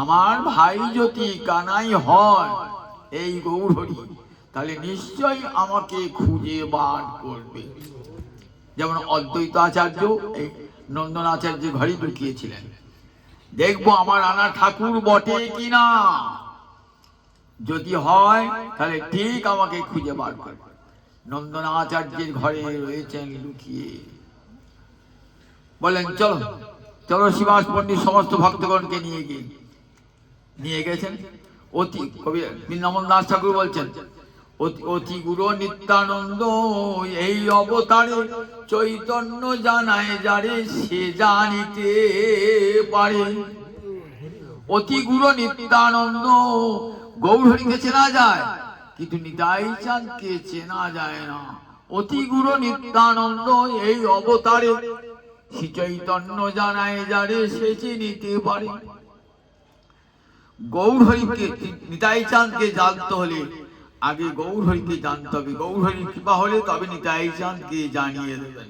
আমার ভাই যদি কানাই হয় এই গৌরহরি, তাহলে নিশ্চয়ই আমাকে খুঁজে বার করবে। যেমন অদ্বৈত আচার্য এই নন্দন আচার্যের ঘরে লুকিয়েছিলেন, দেখবো আমার আনা ঠাকুর বটে কিনা, যদি হয় তাহলে ঠিক আমাকে খুঁজে বার করবে। নন্দন আচার্যের ঘরে রয়েছেন লুকিয়ে। বলেন, চলো চলো শিবাস পণ্ডিত সমস্ত ভক্তগণকে নিয়ে গেছেন। অতি কবি বৃন্দাবন দাস ঠাকুর বলছেন, অতি গুরু নিত্যানন্দ এই অবতারে চৈতন্য জানায় যারে সে জানিতে পারে। অতি গুরু নিত্যানন্দ, গৌরহরিকে চেনা যায় কিন্তু নিতাই চাঁদকে চেনা যায় না। অতি গুরু নিত্যানন্দ এই অবতারে শ্রী চৈতন্য জানায় যারে সে চিনিতে পারে। গৌরহরিকে, নিতাই চাঁদকে জানতে হলে আগে গৌরহরিকে জানতে হবে। গৌরহরির কৃপা হলে তবে নিতাই চাঁদকে জানিয়ে দেবেন।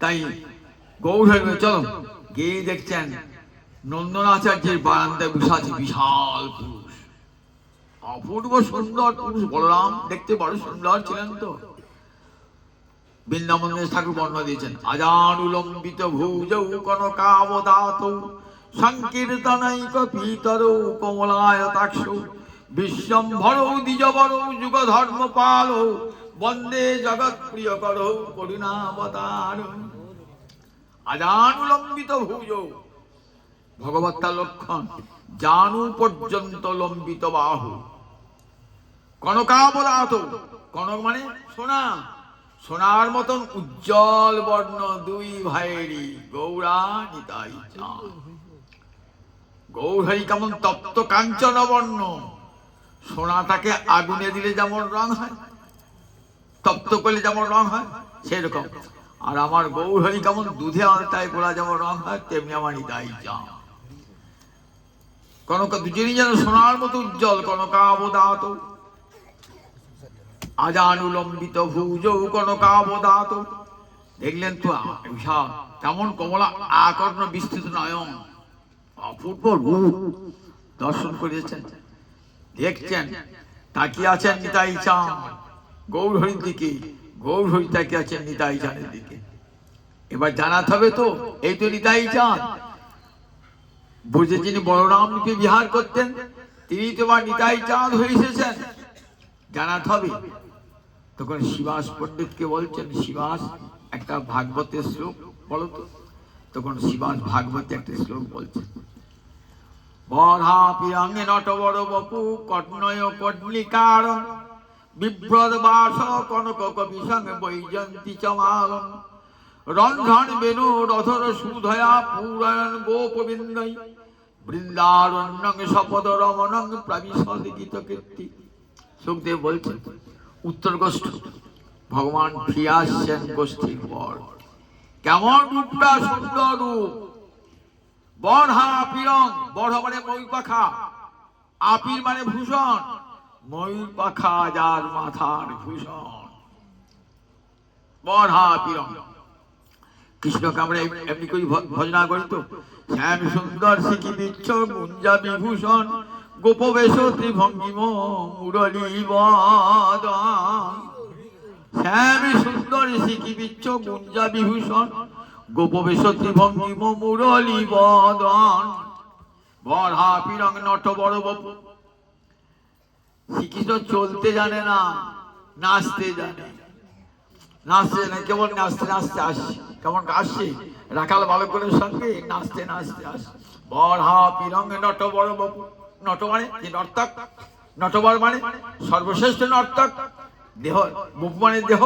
তাই গৌরহরি চলো গিয়ে দেখছেন নন্দন আচার্যের বারান্দায় বসে আছে বিশাল পুরুষ, অপূর্ব সুন্দর পুরুষ। বলরাম দেখতে বড় সুন্দর ছিলেন তো। বৃন্দাবন ঠাকুর বর্ণনা দিয়েছেন, আজানুলম্বিত ভুজৌ কনকাবদাত সংকীর্তনৈক পীতরৌ কমলায়তাক্ষৌ বিশ্বম্ভরৌ দ্বিজবরৌ যুগ ধর্মপালৌ বন্দে জগৎ প্রিয়করৌ করুণাবতার। আজানুলম্বিত ভুজৌ, ভগবত্তার লক্ষণ, জানু পর্যন্ত লম্বিত বাহু, কনকাবদাত, কনক মানে সোনা, সোনার মতন উজ্জ্বল বর্ণ দুই ভাইয়েরই, গৌরা নিতাই চাঁদ। গৌরহরি কেমন তপ্ত কাঞ্চন বর্ণ, সোনাটাকে আগুনে দিলে যেমন রং হয়, তপ্ত করলে যেমন রং হয় সেরকম। আর আমার গৌরহরি কেমন দুধে আলতায় গোলা যেমন রং হয়, তেমনি আমার নিতাই চাঁদ। কনক দুজনই যেন সোনার মতো উজ্জ্বল, কনকাবদাত। আজানুলম্বিত ভুজৌ কনকাবদাত। দেখলেন তো বিশাল, কেমন কমলা আকর্ণ বিস্তৃত নয়ন, অপূর্ব রূপ দর্শন করেছেন। দেখছেন তাকিয়ে আছেন নিতাই চাঁদ গৌরহরির দিকে, গৌরহরি তাকিয়ে আছেন নিতাই চাঁদের দিকে। এবার জানাতে হবে তো, এই তো নিতাই চাঁদ, বুঝে যিনি বলরাম রূপে বিহার করতেন তিনি তো এবার নিতাই চাঁদ হয়ে এসেছেন, জানাতে হবে। তখন শিবাস পণ্ডিতকে বলছেন, শিবাস একটা ভাগবতের শ্লোক বলো তো। তখন শিবাস ভাগবতে একটা শ্লোক বলছেন, বধা পিরাঙ্গে নটবর বপু কর্ণয় কডলিকার বিভ্রদ বাস কনক কবি সঙ্গে বৈজন্তী চমালন রন্ধন বেনু রথর সুধয়া পুরায়ণ গোপবিন্দই বৃন্দারণ্যং শপদ রমণং প্রবিশদ গীত কীর্তি। সুখদেব বলছেন, উত্তর গোষ্ঠ ভগবান ফিরে আসছেন গোষ্ঠীর পর। কেমন রূপটা, সুন্দর রূপ। বড়হা আপিরং, বড় মানে ময়ূর পাখা, আপির মানে ভূষণ, ময়ূর পাখা যার মাথার ভূষণ। বড়হা আপিরং, কৃষ্ণকে আমরা এমনি করে ভজনা করি তো, শ্যাম সুন্দর শিখি বিচ্ছ গুঞ্জা বিভূষণ গোপবেশ ত্রিভঙ্গিম মুরলী বদন। শ্যাম সুন্দর শিখি বিচ্ছ গুঞ্জা বিভূষণ গোপবেশ ত্রিভঙ্গিম মুরলী বদন। বড়হা পিরং নট বড় বপু। শ্রীকৃষ্ণ চলতে জানে না, নাচতে জানে, নাচতে জানে, কেমন নাচতে নাচতে আসছে, কেমন আসছে রাখাল বালকের সঙ্গে নাচতে নাচতে আসছে। বড়হা পিরঙ্গে নট বড় বাবু, নট মানে যে নর্তক, নটবর মানে সর্বশ্রেষ্ঠ নর্তক, দেহ বুক মানে দেহ,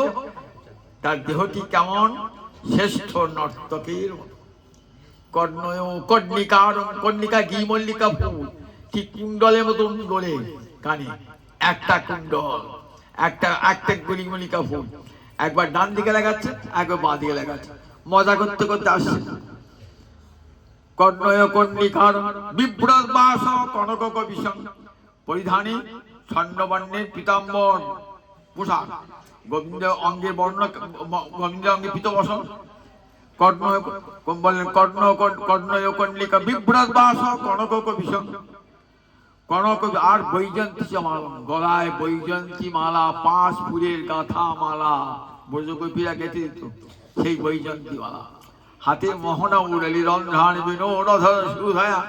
তার দেহটি কেমন শ্রেষ্ঠ নর্তকের কর্ণয় কর্ণিকার, কর্ণিকা ঘি মল্লিকা ফুল ঠিক কুণ্ডলের মতন গোলে কানে, একটা কুণ্ডল, একটা একটা গলি মল্লিকা ফুল, একবার ডান দিকে লাগাচ্ছে, একবার বাঁ দিকে লাগাচ্ছে, মজা করতে করতে আসছে। কর্ণয় কর্ণিকার বিভ্রত বাস কনক কবিসং, পরিধানে স্বর্ণবর্ণের পীতাম্বর পোশাক, গোবিন্দ অঙ্গে বর্ণ, গোবিন্দ অঙ্গে পীতবসন, কর্ণয় বললেন কর্ণ কর্ণয় কর্ণিকা বিভ্রত বাস কনক কবিসং, কনক আর বৈজন্তী মালা, গলায় বৈজন্তী মালা, 5 ফুলের গাঁথা মালা, ব্রজগোপীরা গেঁথে দিত সেই বৈজন্তী মালা, হাতে মোহনা উড়ালি রন্ধ্রান বিনোদ অধর সুধায়া,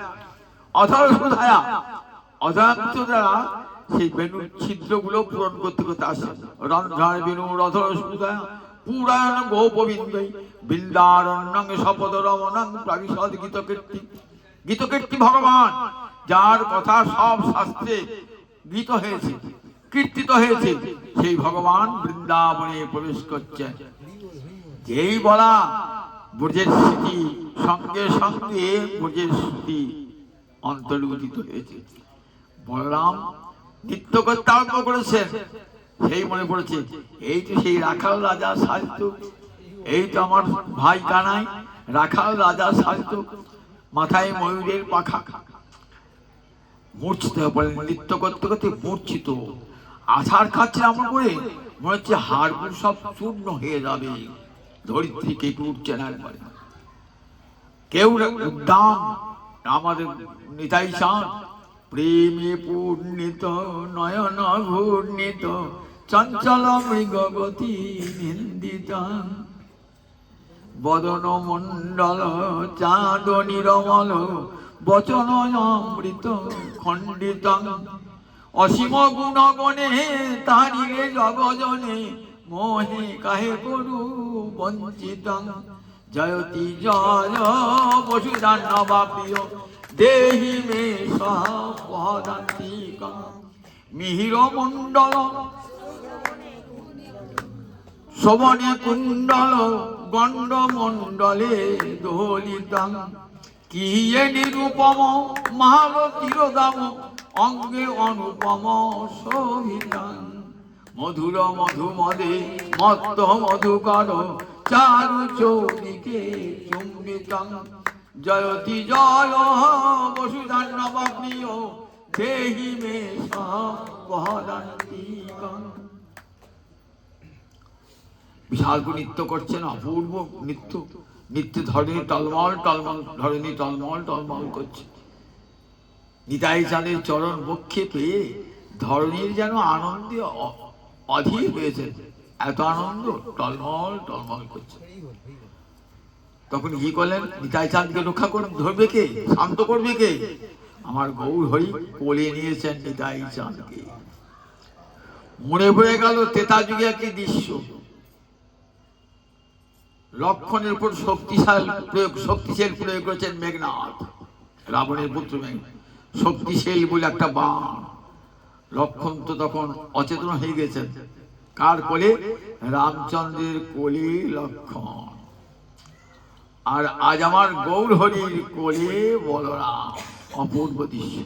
অধর সুধায়া, অজান্ত দ্বারা সেই বেনুর ছিদ্রগুলো পূরণ করতে করতে আসে। রন্ধ্রান বিনোদ অধর সুধায়া পুরায়ণ গোপবিন্দই বৃন্দারণ্যং শপথ রমণং প্রাবিশদ গীতকীর্তি, গীতকীর্তি ভগবান যার কথা সব শাস্ত্রে গীত হয়েছে, কীর্তিত হয়েছে, সেই ভগবান বৃন্দাবনে প্রবেশ করছেন। যেই বলা ব্রজের স্মৃতি, সঙ্গে সঙ্গে ব্রজের স্মৃতি অন্তর্গঠিত হয়েছে। বলরাম নৃত্য করতে আরম্ভ করেছেন, সেই মনে পড়েছে এই তো সেই রাখাল রাজা সাজত, এই তো আমার ভাই কানাই রাখাল রাজা সাজত, মাথায় ময়ূরের পাখা, মূর্ছিত হয়ে পড়েন, নৃত্য করতে করতে মূর্ছিত, আছাড় খাচ্ছে এমন করে মনে হচ্ছে হাড়গুলো সব চূর্ণ হয়ে যাবে, ধরিত্রী কেঁপে উঠছে না একবারে। কেউ দাম আমাদের নিতাই চাঁদ, প্রেমে পূর্ণিত নয়ন ঘূর্ণিত চঞ্চল মৃগগতি নিন্দিত, বদন মণ্ডল চাঁদ নিরমল বচন অমৃত খণ্ডিত, অসীম গুণগণে তারিরে জগজনে মোহে কাহে করু বঞ্চিত, জয়তি জয় বসুধান্নবাপ্রিয় দেহি মে সপদান্তিক, মিহির মণ্ডল শোভনে কুণ্ডল গণ্ড মণ্ডলে দোলিত, কি নিরূপম মালতীর দাম অঙ্গে অনুপম শোভিত, মধুর মধুমদে মত্ত মধুকর চারু চৌদিকে চুম্বিত, জয়তি জয় বসুধান্নবাপ্রিয় দেহি মে সপদান্তিক। বিশাল নৃত্য করছেন, অপূর্ব নৃত্য, নৃত্য ধরণী টলমল টলমল, ধরণী টলমল টলমল করছে। নিতাই চাঁদের চরণ বক্ষে পেয়ে ধরণীর যেন আনন্দে অধীর হয়েছে, এত আনন্দ, টলমল টলমল করছে। তখন কি করলেন, নিতাই চাঁদকে রক্ষা করে ধরবে কে, শান্ত করবে কে, আমার গৌর হরি কোলে নিয়েছেন নিতাই চাঁদকে। মনে পড়ে গেল তেতা যুগে একটি দৃশ্য, লক্ষণের উপর শক্তিশালী প্রয়োগ করেছেন মেঘনাথ, রাবণের পুত্র মেঘনাথ, শক্তিশালী বলে একটা বাণ। লক্ষণ তো তখন অচেতন হয়ে গেছেন, কার কোলে, রামচন্দ্রের কোলে লক্ষণ, আর আজ আমার গৌর হরির কোলে বলরাম। অপূর্ব দৃশ্য।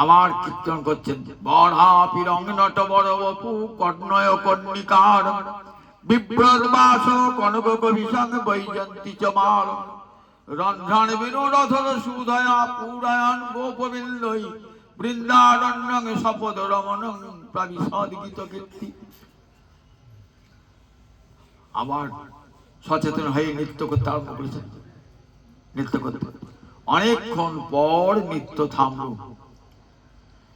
আমার কীর্তন করছেন, বড়হা পিরং নট বড় বপু কর্ণয় কর্ণিকার বিভ্রত বাস কনক কবিসং বৈজন্তী চমাল, রন্ধ্রান বিনোদ অধর সুধয়া পুরায়ণ গোপবিন্দই বৃন্দারণ্যং শপথ রমণং প্রাবিশদ গীতকীর্তি। আবার সচেতন হয়ে নৃত্য করতে আরম্ভ করেছেন। নৃত্য করতে অনেকক্ষণ পর নৃত্য থামল।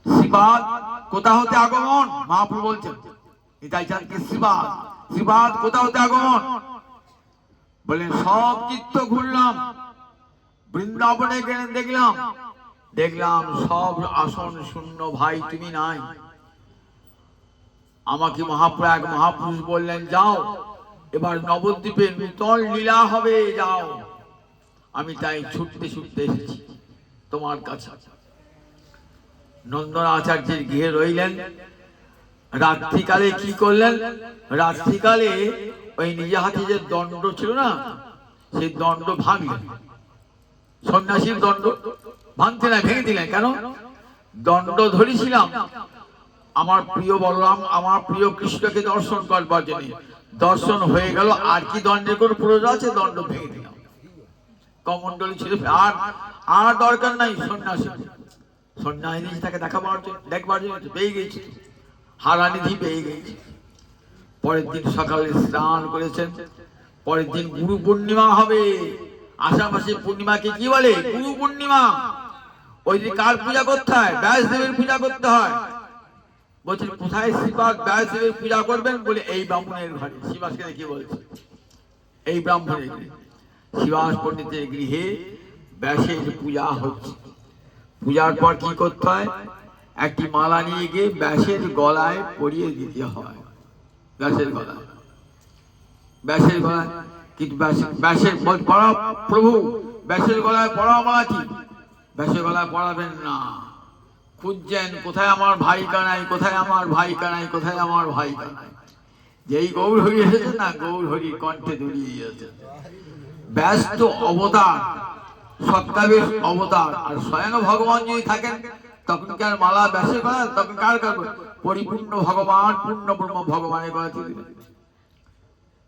শ্রীবাদ কোথা হতে আগমন, মহাপ্রভু বলছেন নিতাই চাঁদকে, শ্রীবাদ, শ্রীবাদ কোথা হতে আগমন? বলেন সব তীর্থ ঘুরলাম, বৃন্দাবনে গেলে দেখলাম সব আসন শূন্য, ভাই তুমি নাই। আমাকে এক মহাপুরুষ বললেন, যাও এবার নবদ্বীপে নূতন লীলা হবে, যাও। আমি তাই ছুটতে ছুটতে এসেছি তোমার কাছে। নন্দন আচার্যের গৃহে রইলেন। রাত্রিকালে কি করলেন? রাত্রিকালে ওই নিজে হাতে যে দণ্ড ছিল না, সেই দণ্ড ভাঙলেন। সন্ন্যাসীর দণ্ড ভাঙতে না, ভেঙে দিলেন। কেন? দণ্ড ধরেছিলাম আমার প্রিয় বলরাম, আমার প্রিয় কৃষ্ণকে দর্শন করবার জন্য। দর্শন হয়ে গেল, আর কি দণ্ডের কোনো প্রয়োজন আছে? দণ্ড ভেঙে দিলাম। কমণ্ডলী ছিল, আর দরকার নাই। সন্ন্যাসী সন্ন্যাসী তাকে দেখবার জন্য পেয়ে গেছি, হারানিধি পেয়ে গেছি। পরের দিন সকালে স্নান করেছেন। পরের দিন গুরু পূর্ণিমা হবে। আষাঢ় মাসের পূর্ণিমাকে কি বলে? গুরু পূর্ণিমা। ওই দিন কার পূজা করতে হয়? ব্যাসদেবের পূজা করতে হয়। বলছেন, কোথায় শ্রীপাদ ব্যাসদেবের পূজা করবেন? বলে এই ব্রাহ্মণের ঘরে। শিবাসকে দেখে বলছে, এই ব্রাহ্মণের ঘরে, শিবাস পণ্ডিতের গৃহে ব্যাসের পূজা হচ্ছে। পূজার পর কি করতে হয়? একটি মালা নিয়ে গিয়ে ব্যাসের গলায় পরিয়ে দিতে হয়। ব্যাসের গলায়, ব্যাসের গলায়। কিন্তু ব্যাসের প্রভু, ব্যাসের গলায় পড়া মালা কি? ব্যাসের গলায় পড়াবেন না। খুঁজছেন, কোথায় আমার ভাই কানাই, কোথায় আমার ভাই কানাই, কোথায় আমার ভাই কানাই। যেই গৌর হরি এসেছে না, গৌর হরি কণ্ঠে দুলিয়ে গিয়েছে। ব্যাস তো অবতার, সত্তাবেশ অবতার। আর স্বয়ং ভগবান যদি থাকেন, তখন কি আর মালা ব্যাসের গলায়? তখন কার করবে? পরিপূর্ণ ভগবান, পূর্ণ ব্রহ্ম ভগবানের গলাতে দিলেন।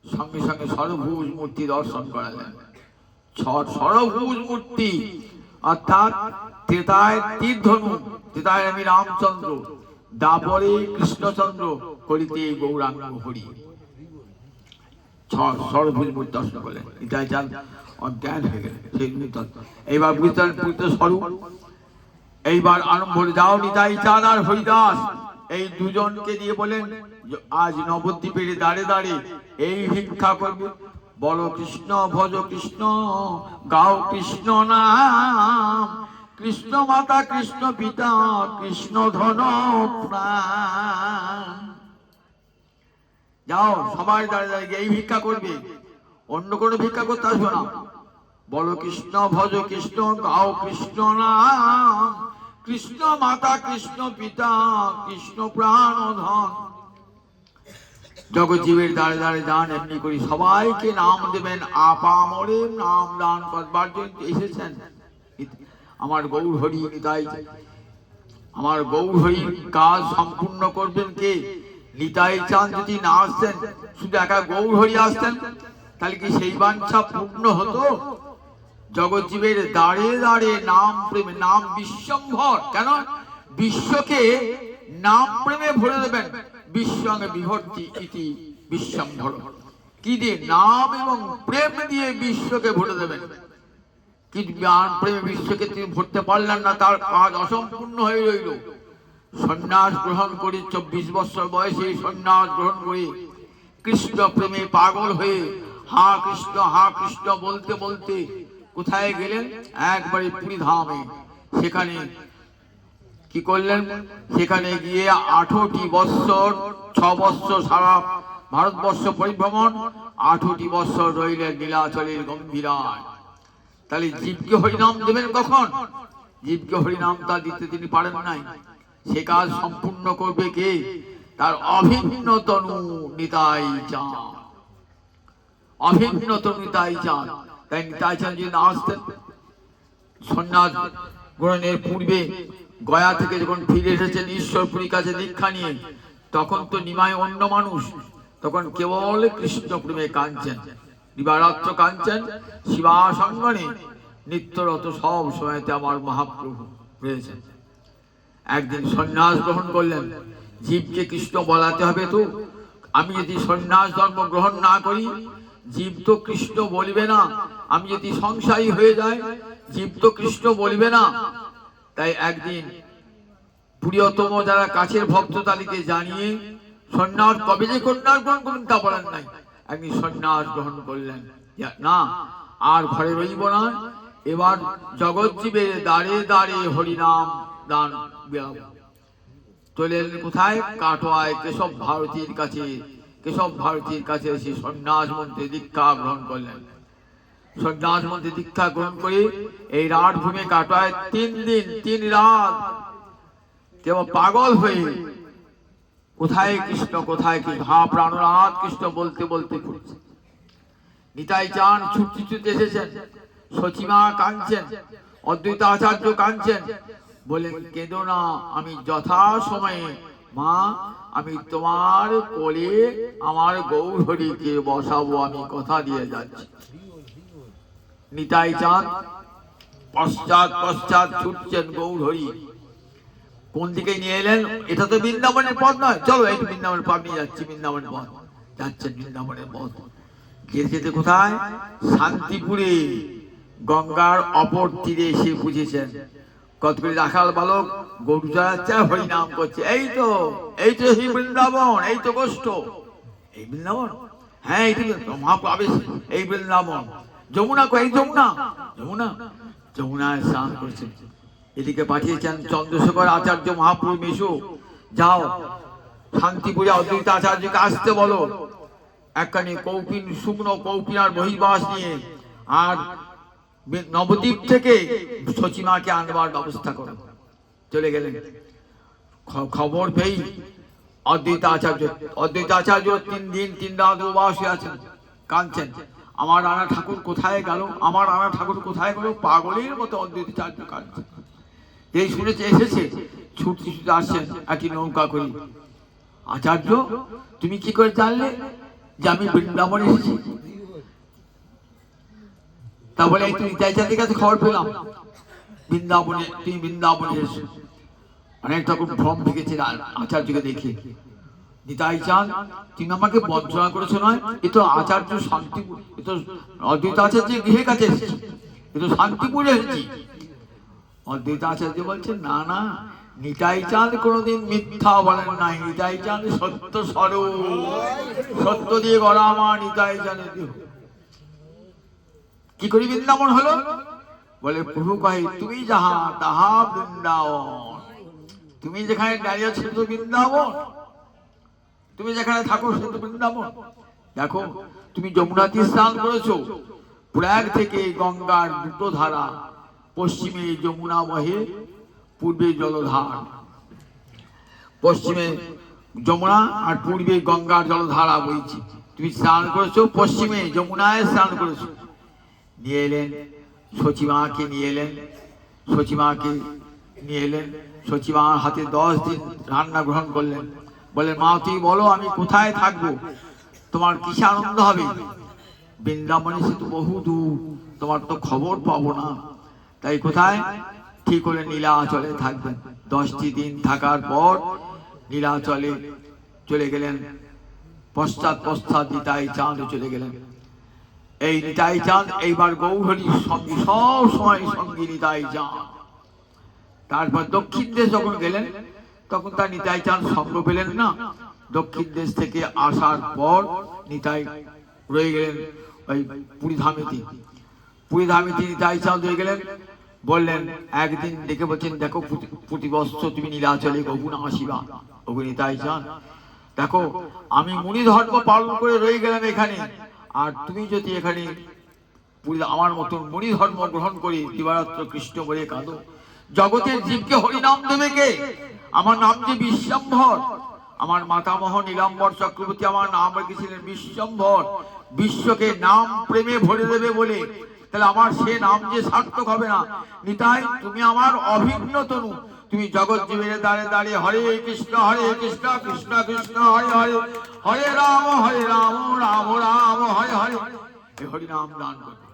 সঙ্গে সঙ্গে সরভুজ মূর্তি দর্শন করালেন। সরভুজ মূর্তি অর্থাৎ ত্রেতায় তীরধনু, ত্রেতায় আমি রামচন্দ্র, দাপরে কৃষ্ণচন্দ্র, করিতে গৌরাঙ্গ হরি। সরভুজ মূর্তি দর্শন করলেন। এটাই যান অজ্ঞান হয়ে গেলেন। সেই এইবার বুঝতেন পূর্ত স্বরূপ। এইবার আরম্ভ হলে, যাও নিতাই চাঁদ আর হরিদাস, এই দুজনকে দিয়ে বলেন, আজ নবদ্বীপের দাঁড়ে দাঁড়ে এই ভিক্ষা করবে। বলো কৃষ্ণ, ভজ কৃষ্ণ, গাও কৃষ্ণ নাম, কৃষ্ণ মাতা, কৃষ্ণ পিতা, কৃষ্ণ ধন প্রাণ। যাও সবাই দাঁড়িয়ে দাঁড়িয়ে এই ভিক্ষা করবে, অন্য কোনো ভিক্ষা করতে আসবে না। বলো কৃষ্ণ, ভজ কৃষ্ণ, গাও কৃষ্ণ নাম, কৃষ্ণ মাতা, কৃষ্ণ পিতা, কৃষ্ণ প্রাণ ধন। জগৎজীবের দাঁড়ে দাঁড়ে দান এমনি করি সবাইকে নাম দেবেন। আপামরে নাম দান করবার জন্য এসেছেন আমার গৌর হরি নিতাই। আমার গৌর হরি কাজ সম্পূর্ণ করবেন কে? নিতাই চাঁদ যদি না আসতেন, শুধু একা গৌর হরি আসতেন, তাহলে কি সেই বাঞ্ছা পূর্ণ হতো? জগৎজীবের দাঁড়ে দাঁড়ে নাম প্রেমে, নাম বিশ্বম্ভর। কেন? বিশ্বকে নাম প্রেমে ভরে দেবেন। বিশ্বঙ্গে বিভর্তি ইতি বিশ্বম্ভর। কি দিয়ে? নাম এবং প্রেম দিয়ে বিশ্বকে ভরে দেবেন। কিন্তু জ্ঞান প্রেমে বিশ্বকে তিনি ভরতে পারলেন না, তার কাজ অসম্পূর্ণ হয়ে রইল। সন্ন্যাস গ্রহণ করে 24 বছর বয়সে সন্ন্যাস গ্রহণ করে কৃষ্ণ প্রেমে পাগল হয়ে হা কৃষ্ণ বলতে বলতে কোথায় গেলেন? একবারে পুরী ধামে। সেখানে কি করলেন? সেখানে গিয়ে 18টি বৎসর, 6 বৎসর সারা ভারতবর্ষ পরিভ্রমণ, 18টি বৎসর রইলেন নীলাচলের গম্ভীরায়। তাহলে জীবকে হরিনাম দেবেন কখন? জীবকে হরিনাম তা দিতে তিনি পারেন নাই। সে কাজ সম্পূর্ণ করবে কে? তার অভিন্ন তনু নিতাই চাঁদ। অভিন্ন তনু নিতাই চাঁদ। তাই নিতাই চাঁদ যদি না আসতেন, সন্ন্যাস গ্রহণের পূর্বে গয়া থেকে যখন ফিরে এসেছেন ঈশ্বরপুরীর কাছে দীক্ষা নিয়ে, তখন তো নিমায় অন্য মানুষ, তখন কেবল কৃষ্ণ প্রেমে কাঁদছেন, দিবারাত্র কাঁদছেন। শিবাসঙ্গনে নিত্যরত সব সময়তে আমার মহাপ্রভু রয়েছেন। একদিন সন্ন্যাস গ্রহণ করলেন। জীবকে কৃষ্ণ বলাতে হবে তো। আমি যদি সন্ন্যাস ধর্ম গ্রহণ না করি, জীব তো কৃষ্ণ বলবে না। আমি যদি সংসারী হয়ে যাই, জীব তো কৃষ্ণ বলবে না। তাই একদিন প্রিয়তম যারা কাছের ভক্ত তাদেরকে জানিয়ে সন্ন্যাস কবে যে সন্ন্যাস গ্রহণ করুন তা বলেন নাই, একদিন সন্ন্যাস গ্রহণ করলেন। না, আর ঘরে রইব না, এবার জগৎজীবের দাঁড়ে দাঁড়ে হরিনাম দান। চলে এলেন কোথায়? কাটোয়ায় কেশব ভারতীর কাছে। কেশব ভারতীর কাছে এসে সন্ন্যাস মন্ত্রে দীক্ষা গ্রহণ করলেন। সন্ন্যাস মন্ত্রে দীক্ষা গ্রহণ করে এই রাজভূমি কাটোয়ায় 3 দিন 3 রাত কেবল পাগল হয়ে কোথায় কৃষ্ণ কোথায় কি হা প্রাণনাথ কৃষ্ণ বলতে বলতে ঘুরছে। নিতাই চাঁদ ছুটতে ছুটতে এসেছেন। সচিমা কাঁদছেন, অদ্বৈত আচার্য কাঁদছেন, বলেন কেঁদো না, আমি যথা সময়ে মা আমি তোমার কোলে আমার গৌরহরিকে বসাবো, আমি কথা দিয়ে যাচ্ছি। নিতাই চাঁদ পশ্চাৎ পশ্চাৎ ছুটছেন গৌরহরি। কোন দিকে নিয়ে এলেন? এটা তো বৃন্দাবনের পথ নয়, চলো এই বৃন্দাবনের পথ নিয়ে যাচ্ছি। বৃন্দাবনের পথ যাচ্ছেন, বৃন্দাবনের পথ যেতে যেতে কোথায়? শান্তিপুরে গঙ্গার অপর তীরে এসে বুঝেছেন। কতগুলি রাখাল বালক গরু চড়াচ্ছে, হরিনাম করছে। এই তো সেই বৃন্দাবন, এই তো গোষ্ঠ, এই বৃন্দাবন। হ্যাঁ এই মহাপ্রবেশ, এই বৃন্দাবন। যমুনা এই যমুনায় স্নান করছেন। এদিকে পাঠিয়েছেন চন্দ্রশেখর আচার্য মহাপ্রভু, মেশো যাও শান্তিপুরে অদ্বৈত আচার্যকে আসতে বলো। একখানি কৌপিন শুকনো কৌপিন আর বহির্বাস নিয়ে আর নবদ্বীপ থেকে সচিমাকে আনবার ব্যবস্থা করো। চলে গেলেন। খবর পেয়ে অদ্বৈত আচার্য 3 দিন 3 রাত উপবাস হয়ে আছেন, কাঁদছেন। আমার রানা ঠাকুর কোথায় গেল, আমার রানা ঠাকুর কোথায় গেল? পাগলের মতো অদ্বৈত আচার্য কাঁদছেন। এই শুনেছে, এসেছে, ছুটতে ছুটতে আসছেন একটি নৌকা করে। আচার্য তুমি কি করে জানলে যে আমি বৃন্দাবনে এসেছি? তারপরে এই তুমি নিতাই চাঁদের কাছে খবর পেলাম বৃন্দাবনে, তুমি বৃন্দাবনে এসো। অনেক তখন ভ্রম ভেঙেছে আচার্যকে দেখে। নিতাই চাঁদ তুমি আমাকে বঞ্চনা করেছো নয়, এ তো আচার্য শান্তিপুর, এ তো অদ্বৈত আচার্যের গৃহের কাছে এসেছি, এ তো শান্তিপুরে এসেছি। অদ্বৈত আচার্য বলছেন না না, নিতাই চাঁদ কোনোদিন মিথ্যা বলেন নাই। নিতাই চাঁদ সত্য স্বরূপ, সত্য দিয়ে গড়া আমার নিতাই চাঁদের দেহ। কি করি বৃন্দাবন হলো? বলে প্রভু কহে তুমি যাহা তাহা বৃন্দাবন। তুমি যেখানে দাঁড়িয়ে আছো তো বৃন্দাবন, তুমি যেখানে থাকো সে তো বৃন্দাবন। দেখো তুমি যমুনাতে স্নান করেছো, প্রয়াগ থেকে গঙ্গার 2 ধারা, পশ্চিমে যমুনা বহে, পূর্বে জলধার। পশ্চিমে যমুনা আর পূর্বে গঙ্গার জলধারা বইছে। তুমি স্নান করেছো পশ্চিমে যমুনায় স্নান করেছো। নিয়ে এলেন সচিমাকে, সচিমার হাতে 10 দিন রান্না গ্রহণ করলেন। বলে মা তুমি বলো আমি কোথায় থাকবো, তোমার কিসে আনন্দ হবে? বৃন্দাবনে সে তো বহু দূর, তোমার তো খবর পাবো না। তাই কোথায় ঠিক হলে নীলাচলে থাকবেন। 10টি দিন থাকার পর নীলাচলে চলে গেলেন। পশ্চাৎ নিতাই চাঁদ চলে গেলেন। এই নিতাই চাঁদ এইবার গৌরহরির সঙ্গে সব সময় সঙ্গী নিতাই চাঁদ। তারপর দক্ষিণ দেশ যখন গেলেন তখন তার নিতাই চাঁদ সঙ্গ পেলেন না। দক্ষিণ দেশ থেকে আসার পর নিতাই রয়ে গেলেন ওই পুরীধামেতে নিতাই চাঁদ রয়ে গেলেন। বললেন একদিন ডেকে বলছেন দেখো প্রতি বৎসর তুমি নীলাচলে গগুনা আসিবা। ওগো নিতাই চাঁদ দেখো আমি মুনি ধর্ম পালন করে রয়ে গেলাম এখানে, আর তুমি যদি এখানে আমার মতন মুনি ধর্ম গ্রহণ করে দিবারাত্র কৃষ্ণ বলে কাঁদো, জগতের জীবকে হরিনাম দেবে কে? আমার নাম যে বিশ্বম্ভর, আমার মাতামহ নীলাম্বর চক্রবর্তী আমার নাম রেখেছিলেন বিশ্বম্ভর, বিশ্বকে নাম প্রেমে ভরে দেবে বলে। তাহলে আমার সে নাম যে সার্থক হবে না। নিতাই তুমি আমার অভিন্ন তনু, তুমি জগৎ জীবের দ্বারে দাঁড়িয়ে হরে কৃষ্ণ কৃষ্ণ কৃষ্ণ হরে হরে, হরে রাম রাম রাম হরে হরে, এই হরিনাম দান করবে।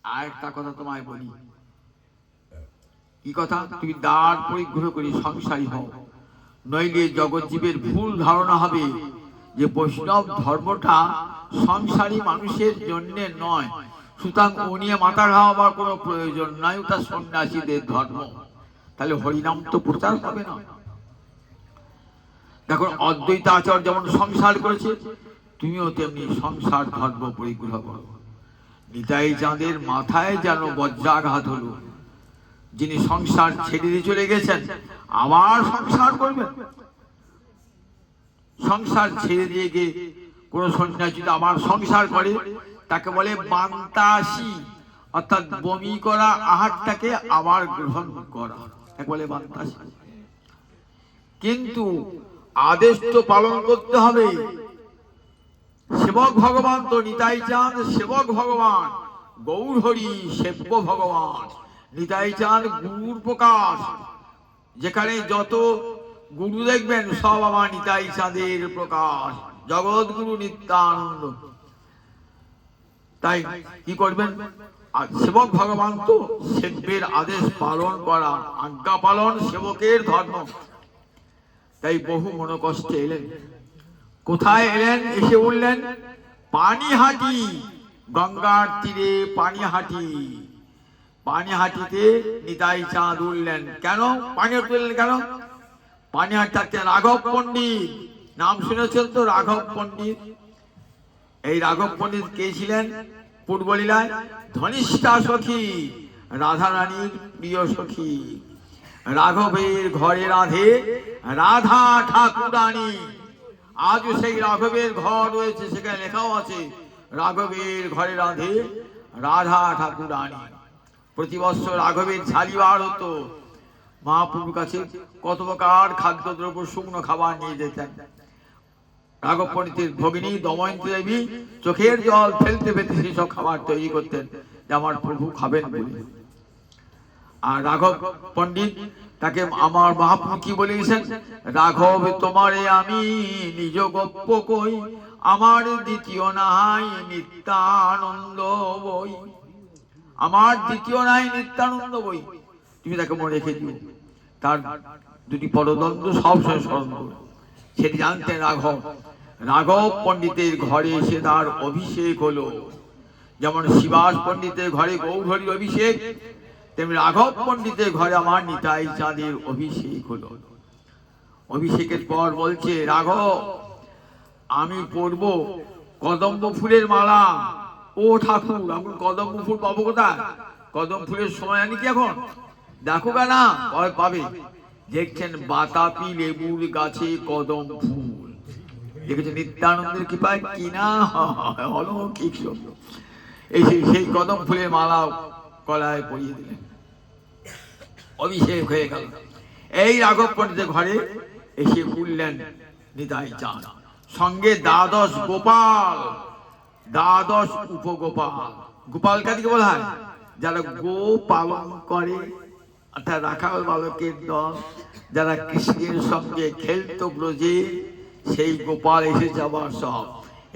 আর একটা কথা তোমায় বলি, কি কথা? তুমি দ্বার পরিগ্রহ করি সংসারী হও, নইলে জগৎ জীবের ভুল ধারণা হবে যে বৈষ্ণব ধর্মটা সংসারী মানুষের জন্য নয়, সুতরাং ও নিয়ে মাথা খাওয়াবার কোনো প্রয়োজন নাই, ওটা সন্ন্যাসীদের ধর্ম। তাহলে হরিনাম তো প্রচার হবে না। দেখুন অদ্বৈত আচার্য যেমন সংসার করেছে, তুমিও তেমনি সংসার ধর্ম পরিগ্রহ করো। নিতাই চাঁদের মাথায় যেন বজ্রাঘাত হলো। যিনি সংসার ছেড়ে দিয়ে চলে গেছেন আবার সংসার করবেন। সংসার ছেড়ে দিয়ে গিয়ে কোন সন্ন্যাসী যদি আবার সংসার করে তাকে বলে বান্তাসী, অর্থাৎ বমি করা আহারটাকে আবার গ্রহণ করা, তাকে বলে বান্তাসী। কিন্তু আদেশ তো পালন করতে হবে। সেবক ভগবান তো নিতাই চাঁদ সেবক ভগবান, গৌর হরি সেব্য ভগবান। নিতাই চাঁদ গুরুর প্রকাশ, যেখানে যত গুরু দেখবেন সব আমার নিতাই চাঁদের প্রকাশ, জগৎ গুরু নিত্যানন্দ। তাই কি করবেন? আর সেবক ভগবান তো সেব্যের আদেশ পালন করা, আজ্ঞা পালন সেবকের ধর্ম। তাই বহু মনোকষ্টে এলেন। কোথায় এলেন? এসে উঠলেন পানিহাটি, গঙ্গার তীরে পানিহাটি। পানিহাটিতে নিতাই চাঁদ উঠলেন। কেন পানিহাটি উঠলেন? কেন? পানিহাটি থাকতেন রাঘব পণ্ডিত, নাম শুনেছেন তো রাঘব পণ্ডিত। এই রাঘব পণ্ডিত কে ছিলেন? পূর্বলীলায় ধনিষ্ঠা সখী, রাধা রানীর প্রিয় সখী। রাঘবের ঘরে রাধে রাধা ঠাকুরানী। আজও সেই রাঘবের ঘর রয়েছে, সেখানে লেখাও আছে রাঘবের ঘরে রাধে রাধা ঠাকুরানী। প্রতি বছর রাঘবের ঝালিবার হতো। মহাপ্রভুর কাছে কত প্রকার খাদ্যদ্রব্য শুকনো খাবার নিয়ে যেতেন। রাঘব পণ্ডিতের ভগিনী দময়ন্তী দেবী চোখের জল ফেলতে ফেলতে সেই সব খাবার তৈরি করতেন যে আমার প্রভু খাবেন বলে। আর রাঘব পণ্ডিত তাকে আমার মহাপ্রভু কি বলে গেছেন? রাঘব তোমারে আমি নিজ গপ্প কই, আমার দ্বিতীয় নাই নিত্যানন্দ বই। আমার দ্বিতীয় নাই নিত্যানন্দ বই। তুমি তাকে মনে রেখে দিও, তার দুটি পদদণ্ড সবসময় স্মরণ করো। সেটি জানতেন রাঘব। রাঘব পণ্ডিতের ঘরে এসে তার অভিষেক হলো। যেমন শিবাস পণ্ডিতের ঘরে গৌরহরির অভিষেক, তেমনি রাঘব পণ্ডিতের ঘরে আমার নিতাই চাঁদের অভিষেক হলো। অভিষেকের পর বলছে রাঘব আমি পরব কদম্ব ফুলের মালা। ও ঠাকুর, এখন কদম্ব ফুল পাবো কোথায়? কদম ফুলের সময় আনি কি এখন? দেখো না পাবে। দেখছেন বাতাপি লেবুর গাছে কদম ফুল। দেখেছেন নিত্যানন্দের কৃপায় কিনা অলৌকিক শব্দ। এই সেই কদম ফুলের মালা গলায় পরিয়ে দিলেন, অভিষেক হয়ে গেল। এই রাঘব পণ্ডিতের ঘরে এসে উঠলেন নিতাই চাঁদ, সঙ্গে দ্বাদশ গোপাল, দ্বাদশ উপগোপাল। গোপাল কাদিকে বলা হয় যারা গো পালন করে, অর্থাৎ রাখাল বালকের দল, যারা কৃষ্ণের সঙ্গে খেলতো ব্রজে, সেই গোপাল এসে যাবার সব।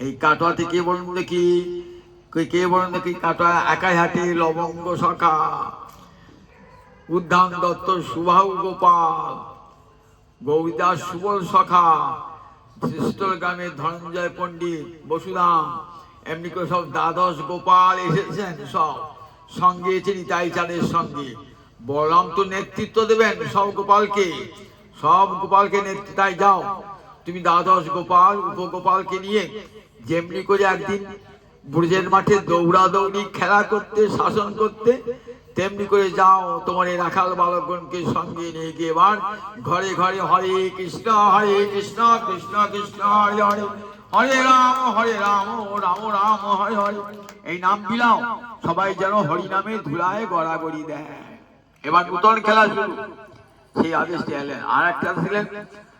এই কাটোয়া থেকে বলুন দেখি, কে বলুন দেখি? কাটোয়া একাই হাটে লবঙ্গ সখা, উদ্যান দত্ত সুবাহু গোপাল, গৌরীদাস সুবল সখা, শ্রীস্থল গ্রামের ধনঞ্জয় পণ্ডিত, বসুধাম, এমনি করে সব দ্বাদশ গোপাল এসেছেন। সব সঙ্গে এসে নিতাই চাঁদের সঙ্গে। বলরাম তো নেতৃত্ব দেবেন সব গোপালকে, সব গোপালকে নেতৃত্বায় যাও তুমি দ্বাদশ গোপাল উপগোপালকে নিয়ে। যেমনি করে একদিন ব্রজের মাঠে দৌড়াদৌড়ি খেলা করতে, শাসন করতে, তেমনি করে যাও তোমার এই রাখাল বালকগণকে সঙ্গে নিয়ে গিয়ে এবার ঘরে ঘরে হরে কৃষ্ণ কৃষ্ণ কৃষ্ণ হরে হরে, হরে রাম রাম রাম হরে হরে, এই নাম বিলাও। সবাই যেন হরি নামে ধুলায় গড়াগড়ি দেয়। এবার নূতন খেলা শুরু। সেই আদেশটি এলেন। আর একটা ছিলেন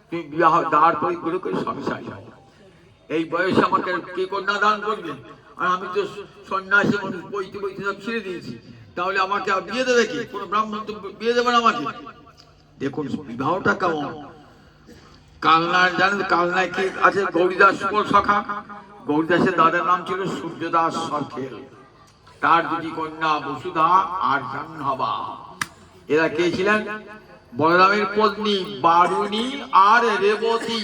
তুমি বিবাহ দাঁড় করে করে সংসারী হও। এই বয়সে আমাকে কে কন্যা দান করবে? আর আমি তো সন্ন্যাসী মানুষ, বইতে বইতে সব ছেড়ে দিয়েছি, তাহলে আমাকে বিয়ে দেবে কি? কোন ব্রাহ্মণ তো বিয়ে দেবে না আমাকে। দেখুন বিবাহটা কেমন। কালনায় জানেন, কালনায় কি আছে? গৌরীদাস সুবল সখা। গৌরীদাসের দাদার নাম ছিল সূর্যদাস সরখেল। তার দুটি কন্যা বসুধা আর জাহ্নবা। এরা কে ছিলেন? বলরামের পত্নী বারুণী আর রেবতী।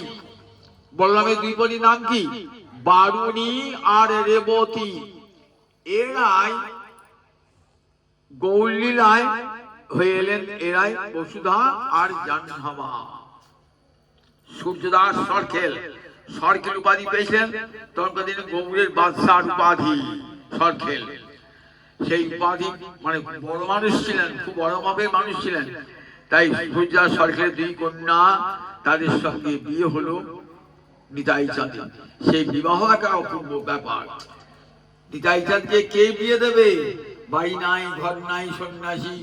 বলরামের দুই পত্নীর নাম কি? বারুণী আর রেবতী। এরাই গৌরলীলায় হয়ে এলেন। এরাই বসুধা আর জাহ্নবা। সূর্যদাস সরখেল, সরখেল উপাধি পেয়েছিলেন তখনকার দিনে গৌড়ের বাদশাহ উপাধি সরখেল। সেই উপাধি মানে বড় মানুষ ছিলেন, খুব বড় মাপের মানুষ ছিলেন। তাই সূর্যা সরকারের দুই কন্যা, তাদের সঙ্গে বিয়ে হলো নিতাই চাঁদের। সেই বিবাহ একটা অপূর্ব ব্যাপার। নিতাই চাঁদকে কে বিয়ে দেবে? বাড়ি নাই, ঘর নাই, সন্ন্যাসী,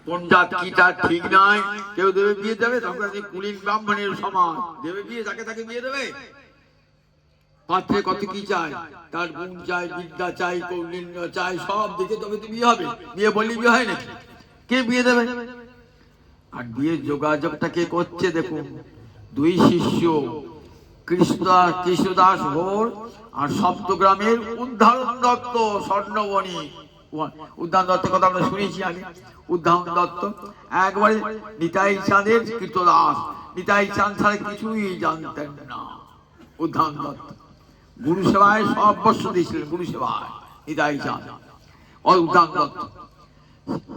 কোন জাত কি তার ঠিক নাই, কেউ দেবে বিয়ে দেবে? তখন কুলীন ব্রাহ্মণের সমাজ, দেবে বিয়ে, তাকে তাকে বিয়ে দেবে? পাত্রে কত কি চাই, তার গুণ চাই, বিদ্যা চাই, কৌলিন্য চাই, সব দিকে তবে তো বিয়ে হবে। বিয়ে বললে বিয়ে হয় নাকি? কে বিয়ে দেবে? আর বিয়ের যোগাযোগটা কে করছে দেখুন, দুই শিষ্য, কৃষ্ণদাস ঘোর আর সপ্তগ্রামের উদ্ধারণ দত্ত স্বর্ণবণী। উদ্যান দত্তের কথা আমরা শুনেছি আগে। উদ্যান দত্ত একবারে নিতাই চাঁদের কৃতদাস। নিতাই চাঁদ ছাড়া কিছুই জানতেন না। উদ্যান দত্ত গুরু সেবায় সব বর্ষ দিয়েছিলেন, গুরু সেবায় নিতাই চাঁদ। উদ্যান দত্ত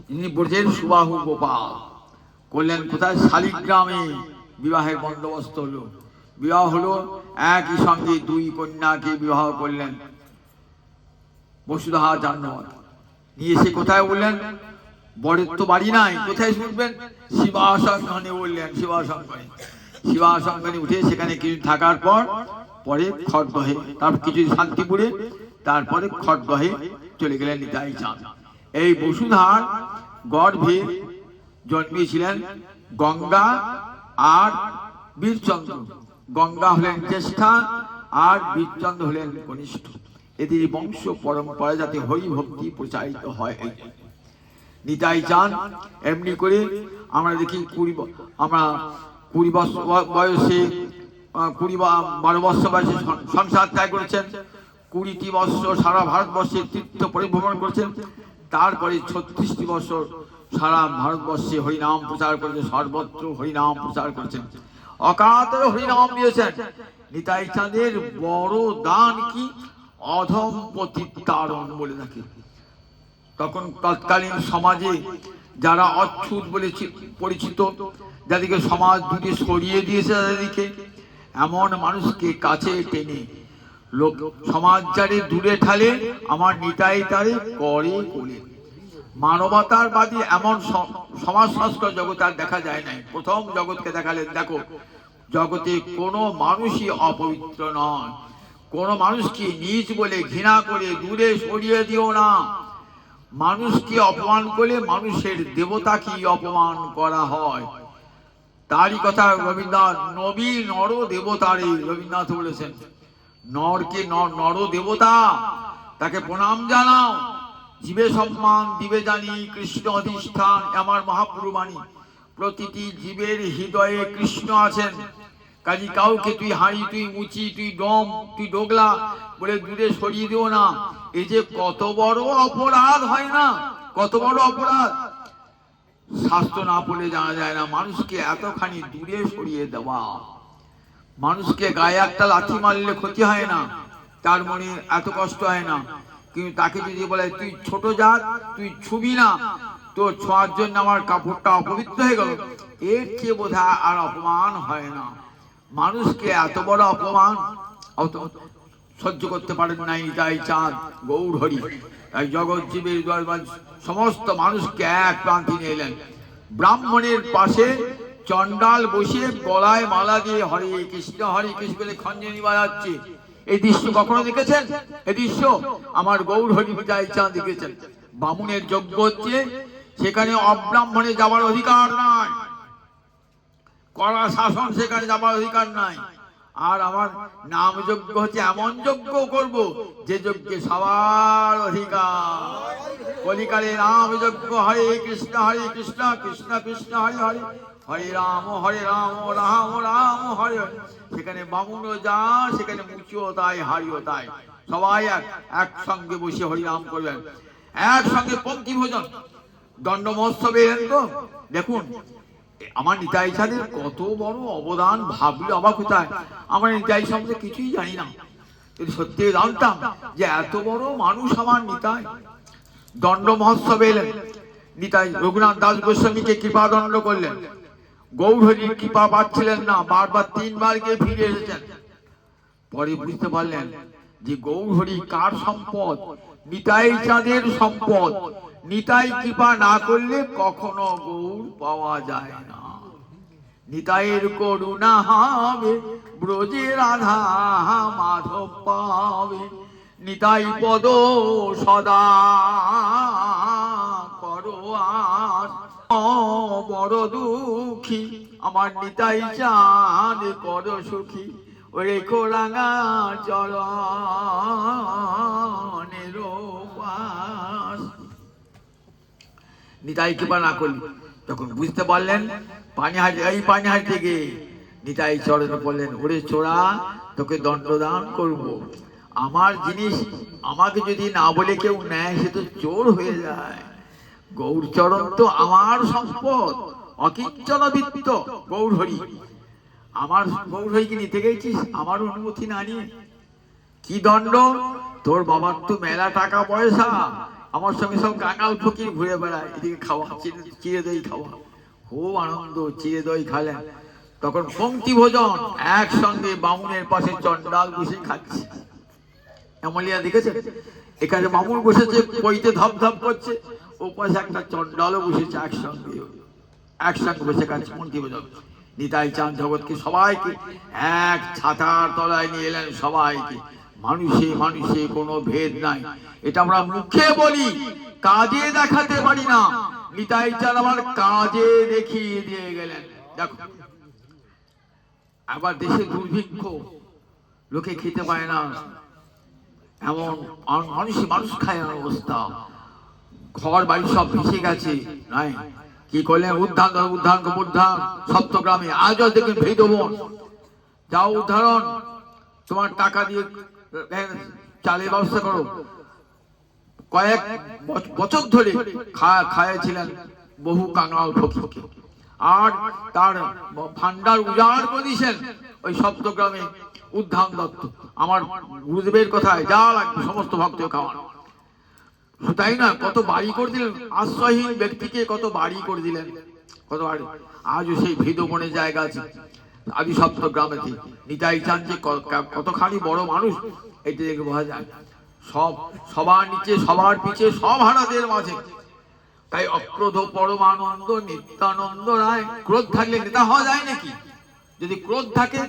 যিনি ব্রজের সুবাহু গোপাল করলেন কোথায়? শালিগ্রামে বিবাহের বন্দোবস্ত হলো। বিবাহ হলো, একই সঙ্গে দুই কন্যাকে বিবাহ করলেন। বসুধা জাহ্নবী নিয়ে এসে কোথায় বললেন? বরের তো বাড়ি নাই, কোথায় শুনবেন? শিবাসঙ্গনে বললেন। শিবাসঙ্গনে উঠে সেখানে কিছু থাকার পর পরে খড়দহে, তারপর কিছু শান্তিপুরে, তারপরে খড়দহে চলে গেলেন নিতাই চাঁদ। এই বসুধার গর্ভে জন্মিয়েছিলেন গঙ্গা আর বীরচন্দ্র। গঙ্গা হলেন জ্যেষ্ঠা আর বীরচন্দ্র হলেন কনিষ্ঠ। এদের বংশ পরম্পরা যাতে হরি ভক্তি প্রচারিত হয়। নিতাই চাঁদ এমনি করে আমরা দেখি 20 বছর বয়সে 12 বছর বয়সে সংসার ত্যাগ করেছেন। 20টি বছর সারা ভারতবর্ষে তীর্থ পরিভ্রমণ করেছেন। তারপরে 36টি বছর সারা ভারতবর্ষে হরিনাম প্রচার করেছেন, সর্বত্র হরিনাম প্রচার করেছেন, অকাতরে হরিনাম দিয়েছেন। নিতাই চাঁদের বড় দান কি? অধম পতিতারণ বলে থাকে। তখন তৎকালীন সমাজে যারা অচ্ছুত বলে পরিচিত, যাদেরকে সমাজ দুটি সরিয়ে দিয়েছে, তাদেরকে এমন মানুষকে কাছে টেনে লোক সমাজ যারে দূরে ঠালে, আমার নিতাই তারে করে করে। মানবতার বাদী এমন সমাজ সংস্কার জগৎ আর দেখা যায় নাই। প্রথম জগৎকে দেখালেন, দেখো জগতে কোনো মানুষই অপবিত্র নয়। কোন মানুষকে নীচ বলে ঘৃণা করে দূরে সরিয়ে দিও না। মানুষকে অপমান করলে মানুষের দেবতাকে অপমান করা হয়। তারই কথা রবীন্দ্রনাথ, নবী নর দেবতারে, রবীন্দ্রনাথ বলেছেন নরকে নর দেবতা, তাকে প্রণাম জানাও। জীবে সম্মান দিবে জানি কৃষ্ণ অধিষ্ঠান, আমার মহাপ্রভু বাণী। প্রতিটি জীবের হৃদয়ে কৃষ্ণ আছেন। কাজী কাউকে তুই হাঁড়ি, তুই মুচি, তুই ডম, তুই ডোগলা বলে দূরে সরিয়ে দিও না। এই যে কত বড় অপরাধ হয় না, কত বড় অপরাধ! শাস্ত্র না পড়লে জানা যায় না। মানুষকে এতখানি দূরে সরিয়ে দেওয়া, মানুষকে গায়ে একটা লাথি মারলে ক্ষতি হয় না, তার মনে এত কষ্ট হয় না। কিন্তু তাকে যদি বলে তুই ছোট জাত, তুই ছুবি না, তোর ছোঁয়ার জন্য আমার কাপড়টা অপবিত্র হয়ে গেল, এর চেয়ে বোধহয় আর অপমান হয় না। মানুষকে এত বড় অপমান সহ্য করতে পারেন নাই নিতাই চাঁদ গৌর হরি। তাই জগৎ জীবের সমস্ত মানুষকে এক প্রান্তে নিয়ে এলেন। ব্রাহ্মণের পাশে চণ্ডাল বসে গলায় মালা দিয়ে হরে কৃষ্ণ বলে খঞ্জনি বাজাচ্ছে। এই দৃশ্য কখনো দেখেছেন? এই দৃশ্য আমার গৌর হরি নিতাই চাঁদ দেখেছেন। বামুনের যজ্ঞ হচ্ছে, সেখানে অব্রাহ্মণে যাবার অধিকার নাই, কড়া শাসন, সেখানে যাবার অধিকার নাই। আর আমার নাম যজ্ঞ হচ্ছে, এমন যজ্ঞ করব যে যজ্ঞে সবার অধিকার। কলিকালে নাম যজ্ঞ, হরে কৃষ্ণ কৃষ্ণ কৃষ্ণ হরে হরে, হরে রাম রাম রাম হরে হরে। সেখানে বামুনও যা, সেখানে মুচিও তাই, হারিও তাই। সবাই একসঙ্গে বসে হরিনাম করবেন, একসঙ্গে পঙ্ক্তি ভোজন। দণ্ড মহোৎসবে তো দেখুন আমার নিতাই চাঁদের কত বড় অবদান, ভাবলে অবাক হতে হয়। আমার নিতাই সম্বন্ধে কিছুই জানি না, যদি সত্যি জানতাম যে এত বড় মানুষ আমার নিতাই। দণ্ড মহোৎসবে এলেন নিতাই, রঘুনাথ দাস গোস্বামীকে কৃপা দণ্ড করলেন। গৌরহরির কৃপা পাচ্ছিলেন না, বারবার 3 বার গিয়ে ফিরে এসেছেন। পরে বুঝতে পারলেন যে গৌরহরি কার সম্পদ? নিতাই চাঁদের সম্পদ। নিতাই কৃপা না করলে কখনো গৌর পাওয়া যায় না। নিতাইয়ের করুণা হবে ব্রজে রাধা মাধব পাবে। নিতাই পদ সদা করো আস, বড় দুঃখী আমার নিতাই চাঁদ কর সুখী। রেখো রাঙা চরণের পাশ। নিতাই কৃপা না করলি, যখন বুঝতে পারলেন পানিহাটি, এই পানিহাটি থেকে নিতাই চরণে বললেন, ওরে চোরা তোকে দণ্ডদান করব। আমার জিনিস আমাকে যদি না বলে কেউ নেয় সে তো চোর হয়ে যায়। গৌরচরণ তো আমার সম্পদ, অকিঞ্চন বৃত্ত গৌরহরি। আমার গৌরহরিকে নিতে গেছিস আমার অনুমতি না নিয়ে? কি দণ্ড! তোর বাবার তো মেলা টাকা পয়সা, আমার সঙ্গে সব কাঙাল ফকির ঘুরে বেড়ায়, এদিকে খাওয়া চিড়ে দই খাওয়া, খুব আনন্দ। চিড়ে দই খালেন, তখন পঙ্ক্তি ভোজন একসঙ্গে বামুনের পাশে চন্ডাল বসে খাচ্ছে। এমলিয়া দেখেছেন, এখানে মামুন বসেছে পইতে ধপ ধপ করছে, ও পাশে একটা চন্ডালও বসেছে, একসঙ্গে বসে খাচ্ছে পঙ্ক্তি ভোজন। নিতাই চাঁদ জগৎকে সবাইকে এক ছাতার তলায় নিয়ে এলেন সবাইকে। মানুষে মানুষে কোনো ভেদ নাই, এটা আমরা মুখে বলি, কাজে দেখাতে পারি না। নিতাই চাঁদ আমার কাজে দেখিয়ে দিয়ে গেলেন। দেখো, আবার দেশে দুর্ভিক্ষ, লোকে খেতে পায় না, এমন মানুষ খায় না অবস্থা, ঘর বাড়ি সব ভেসে গেছে। নাই কি করলেন? উদ্ধার সপ্তগ্রামে আজও দেখবেন ভেদবন, যাও উদাহরণ, তোমার টাকা দিয়ে চালের ব্যবস্থা করো। কয়েক বছর ধরে খাইয়েছিলেন বহু কাঙাল ফকিরকে, আর তার ভান্ডার উজাড় করে দিয়েছেন ওই সপ্তগ্রামে উদ্ধান দত্ত। আমার গুরুদেবের কথায় যা লাগবে সমস্ত ভক্ত খাওয়ানো। তাই না, কত বাড়ি করে দিলেন, আশ্রয়হীন ব্যক্তিকে কত বাড়ি করে দিলেন, কত বাড়ি। আজও সেই ভেদবনের জায়গা আছে আদি সপ্তগ্রামেতে। নিতাই চাঁদ যে কতখানি বড় মানুষ এটা দেখে বোঝা যায়। সবার নিচে সবার পিছে সব হারাদের মাঝে। তাই অক্রোধ পরমানন্দ নিত্যানন্দ রায়। ক্রোধ থাকলে নেতা হওয়া যায় নাকি? যদি ক্রোধ থাকে,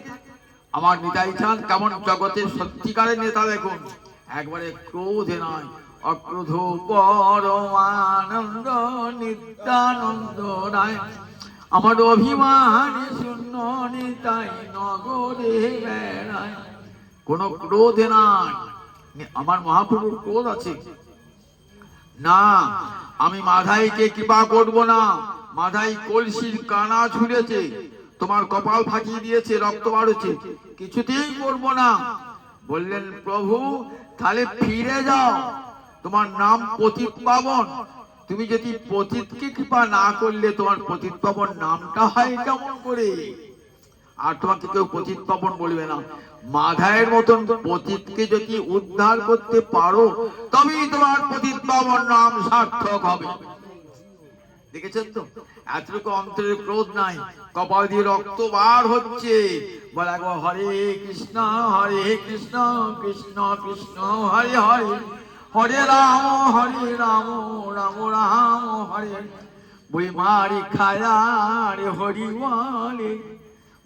আমার নিতাই চাঁদ কেমন জগতের সত্যিকারের নেতা দেখুন, একবারে ক্রোধে নয়, অক্রোধ পরমানন্দ নিত্যানন্দ রায়। আমার অভিমান শূন্য নিতাই নগরে বেড়ায়। কোন ক্রোধে নাই। আমার মহাপ্রভুর ক্রোধ আছে না, আমি মাধাইকে কৃপা করব না। মাধাই কলসির কানা ছুঁড়েছে, তোমার কপাল ফাটিয়ে দিয়েছে, রক্ত বাড়ছে, কিছুতেই করব না। বললেন প্রভু তাহলে ফিরে যাও, তোমার নাম পতিত পাবন। তুমি যদি পতিতকে কৃপা না করলে তোমার পতিত পাবন নামটা হয় কেমন করে? আর তোমাকে কেউ পতিত পাবন বলবে না। মাধায়ের মতন পতিতকে যদি উদ্ধার করতে পারো তবেই তোমার পতিত পাবন নাম সার্থক হবে। দেখেছেন তো, এতটুকু অন্তরের ক্রোধ নাই, কপাল দিয়ে রক্ত বার হচ্ছে। বলে একবার হরে কৃষ্ণ কৃষ্ণ কৃষ্ণ হরে হরে, হরে রাম রাম রাম হরে। বই মারি খায়া রে হরি বলে,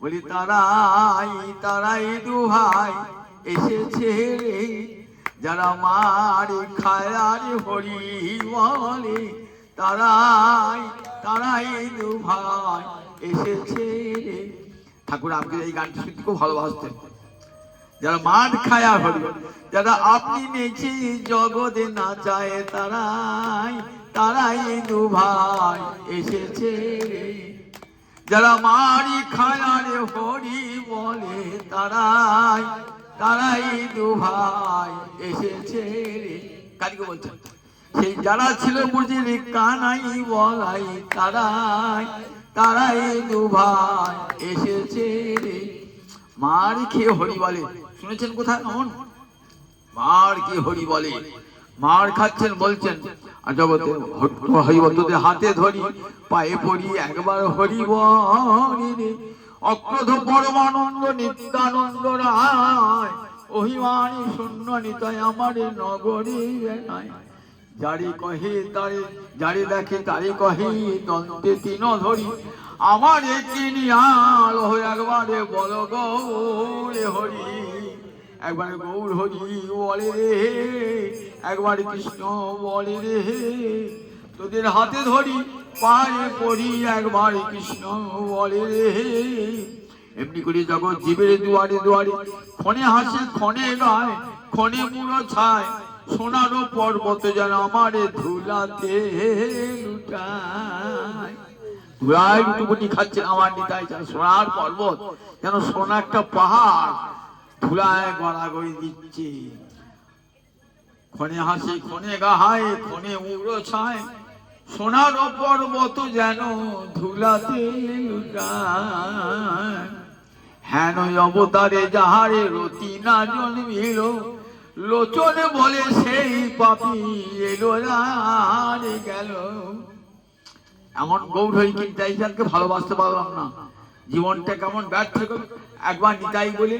বলি তারাই দু ভাই এসেছে রে, যারা মারি খায়া রে হরি বলে, তারাই দু ভাই এসেছে রে। ঠাকুর আমাকে এই গানটি শুনতে খুব ভালোবাসতেন। যারা মার খায়া হরি, যারা আপনি নেচে জগতে না চায়, তারাই দু ভাই এসেছে রে। যারা মারি খায়া রে হরি বলে, তারাই দু ভাই এসেছে রে। কাদিকে বলছেন, সেই যারা ছিল বুঝি কানাই বলাই, তারাই দু ভাই এসেছে রে। মার খেয়ে হরি বলে, শুনেছেন কোথায় এমন? মার কি হরি বলে, মার খাচ্ছেন বলছেন, আর জগতে হরিবন্ধুদের হাতে ধরি পায়ে পড়ি একবার হরি বলি রে। অক্রোধ পরমানন্দ নিত্যানন্দ রায়, অভিমানী শূন্য নিতাই আমার নগরী নাই। যারি কহে তারে, যারি দেখে তারে কহে দন্তে তিন ধরি, আমার কিনিয়াল হয়ে একবারে বল গৌরে হরি। একবারে গৌর হরি বলে রে, একবারে কৃষ্ণ বলে রে, তোদের হাতে ধরি পায়ে পড়ি একবার কৃষ্ণ বলে রে। এমনি করে জগৎ জীবের দুয়ারে দুয়ারে ক্ষণে হাসে ক্ষণে গায়, ক্ষণে মুড়ো ছায়, সোনারও পর্বত যেন আমারে ধুলাতে লুটায়। ধুলায় লুটুপুটি খাচ্ছে আমার নিতাই চাঁদ, সোনার পর্বত যেন সোনা একটা পাহাড় ধুলায় গড়াগড়ি দিচ্ছে। ক্ষণে হাসে ক্ষণে গাহায়, ক্ষণে মুড়ো ছায়, সোনার পর্বত যেন ধুলাতে লুটায়। হেন অবতারে যাহারে রতি না জন্মিল, লোচনে বলে সেই পাপি এলো রে গেল। এমন গৌর হই নিতাই চাঁদকে ভালোবাসতে পারলাম না, জীবনটা কেমন ব্যর্থ গেল। একবার নিতাই বলে,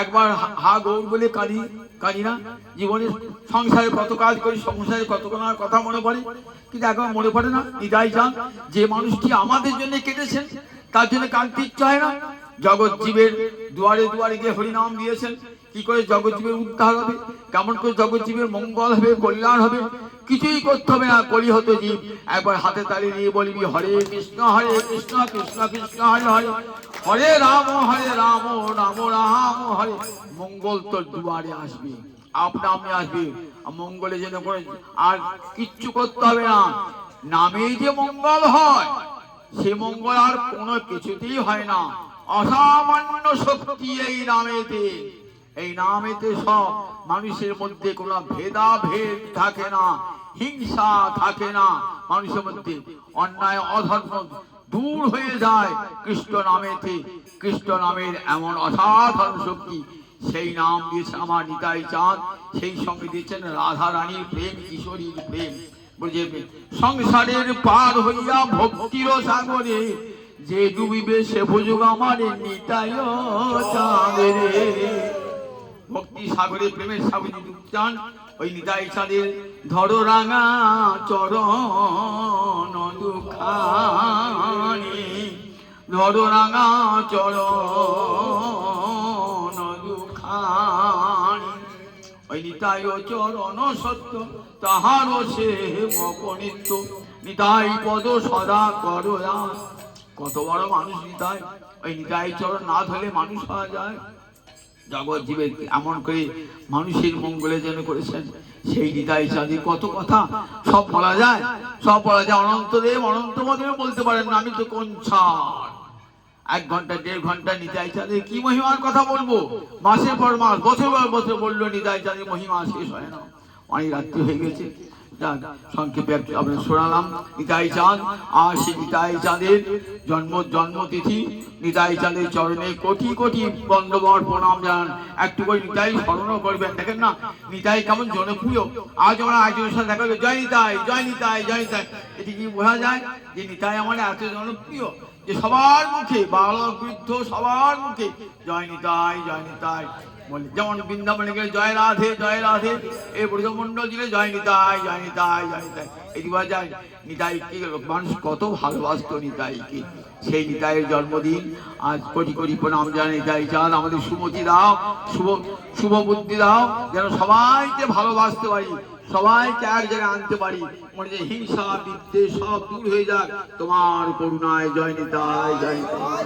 একবার হা গৌর বলে কাঁদি কাঁদি না। জীবনে সংসারে কত কাজ করি, সংসারে কত কথা মনে পড়ে, কিন্তু একবার মনে পড়ে না নিতাই চাঁদ যে মানুষটি আমাদের জন্য কেটেছেন, তার জন্য কাঁদতে ইচ্ছা হয় না। জগৎ জীবের দুয়ারে দুয়ারে গিয়ে হরিনাম দিয়েছেন, কি করে জগৎ জীবের উদ্ধার হবে, কেমন করে জগৎ জীবের মঙ্গল হবে, কল্যাণ হবে, কিছুই করতে হবে না। কলি হতো জীব একবার হাতে তালি নিয়ে বলবি হরে কৃষ্ণ কৃষ্ণ কৃষ্ণ হরে হরে, হরে রাম রাম রাম হরে। মঙ্গল তোর দুয়ারে আসবে, আপনা আপনি আসবে। মঙ্গলে যেন করে আর কিচ্ছু করতে হবে না, নামেই যে মঙ্গল হয় সে মঙ্গল আর কোনো কিছুতেই হয় না। অসামান্য শক্তি এই নামেতে, এই নামেতে সব মানুষের মধ্যে কোনো ভেদাভেদ থাকে না, হিংসা থাকে না, মানুষের মধ্যে অন্যায় অধর্ম দূর হয়ে যায় কৃষ্ণ নামেতে। কৃষ্ণ নামের এমন অসাধারণ শক্তি, সেই নাম দিয়েছে আমার নিতাই চাঁদ, সেই সঙ্গে দিয়েছেন রাধা রানীর প্রেম, কিশোরীর প্রেম। বুঝে সংসারের পার হইয়া ভক্তির সাগরে যে ডুবিবে সে বুঝুক আমার নিতাই চাঁদ রে। ভক্তি সাগরে প্রেমের সাগরে ডুবতে চান, ওই নিতাই চাঁদের ধরো রাঙা চরণ দুখানি, ধরো রাঙা চরণ দুখানি। ওই নিতাই চরণ সত্য তাহারও সে মপনিত্য, নিতাই পদ সদা করো। কত বড় মানুষ নিতাই, ওই নিতাই চরণ না ধরলে মানুষ হওয়া যায়। জগৎ জীবের এমন করে মানুষের মঙ্গলে যেন করেছেন সেই নিতাই চাঁদের কত কথা সব বলা যায়, সব বলা যায়। অনন্তদেব অনন্ত মধ্যে বলতে পারেন না, আমি তো কোন ছাড়। 1 ঘন্টা 1.5 ঘন্টা নিতাই চাঁদের কি মহিমার কথা বলবো, মাসের পর মাস বছর পর বছর বললো নিতাই চাঁদের মহিমা শেষ হয় না। অনেক রাত্রি হয়ে গেছে, সংক্ষেপে আপনার শোনালাম নিতাই চাঁদ। আর সেই নিতাই চাঁদের জন্মতিথি, নিতাই চাঁদের চরণে কোটি কোটি বন্দবর প্রণাম জানান। একটু করে নিতাই স্মরণও করবেন। দেখেন না নিতাই কেমন জনপ্রিয়। আজ আমরা আয়োজনের সাথে দেখা জয় নিতাই জয় নিতাই জয় নিতাই, এটি কি বোঝা যায় যে নিতাই আমার এত জনপ্রিয় যে সবার মুখে, বালক বৃদ্ধ সবার মুখে জয় নিতাই বলে। যেমন বৃন্দাবনে গেলে জয় রাধে, এই ব্রজমন্ডল দিলে জয় নিতাই জয় নিতাই জয় নিতাই। এটি বোঝা যায় নিতাইকে মানুষ কত ভালোবাসতো নিতাইকে। সেই নিতাইয়ের জন্মদিন আজ কোটি কোটি প্রণাম জানাই। নিতাই চাঁদ আমাদের সুমতি দাও, শুভ বুদ্ধি দাও, যেন সবাইকে ভালোবাসতে পারি, সবাইকে এক জায়গায় আনতে পারি। মনে যে হিংসা বিদ্বেষ সব দূর হয়ে যাক তোমার করুণায়। জয় নিতাই জয় নিতাই।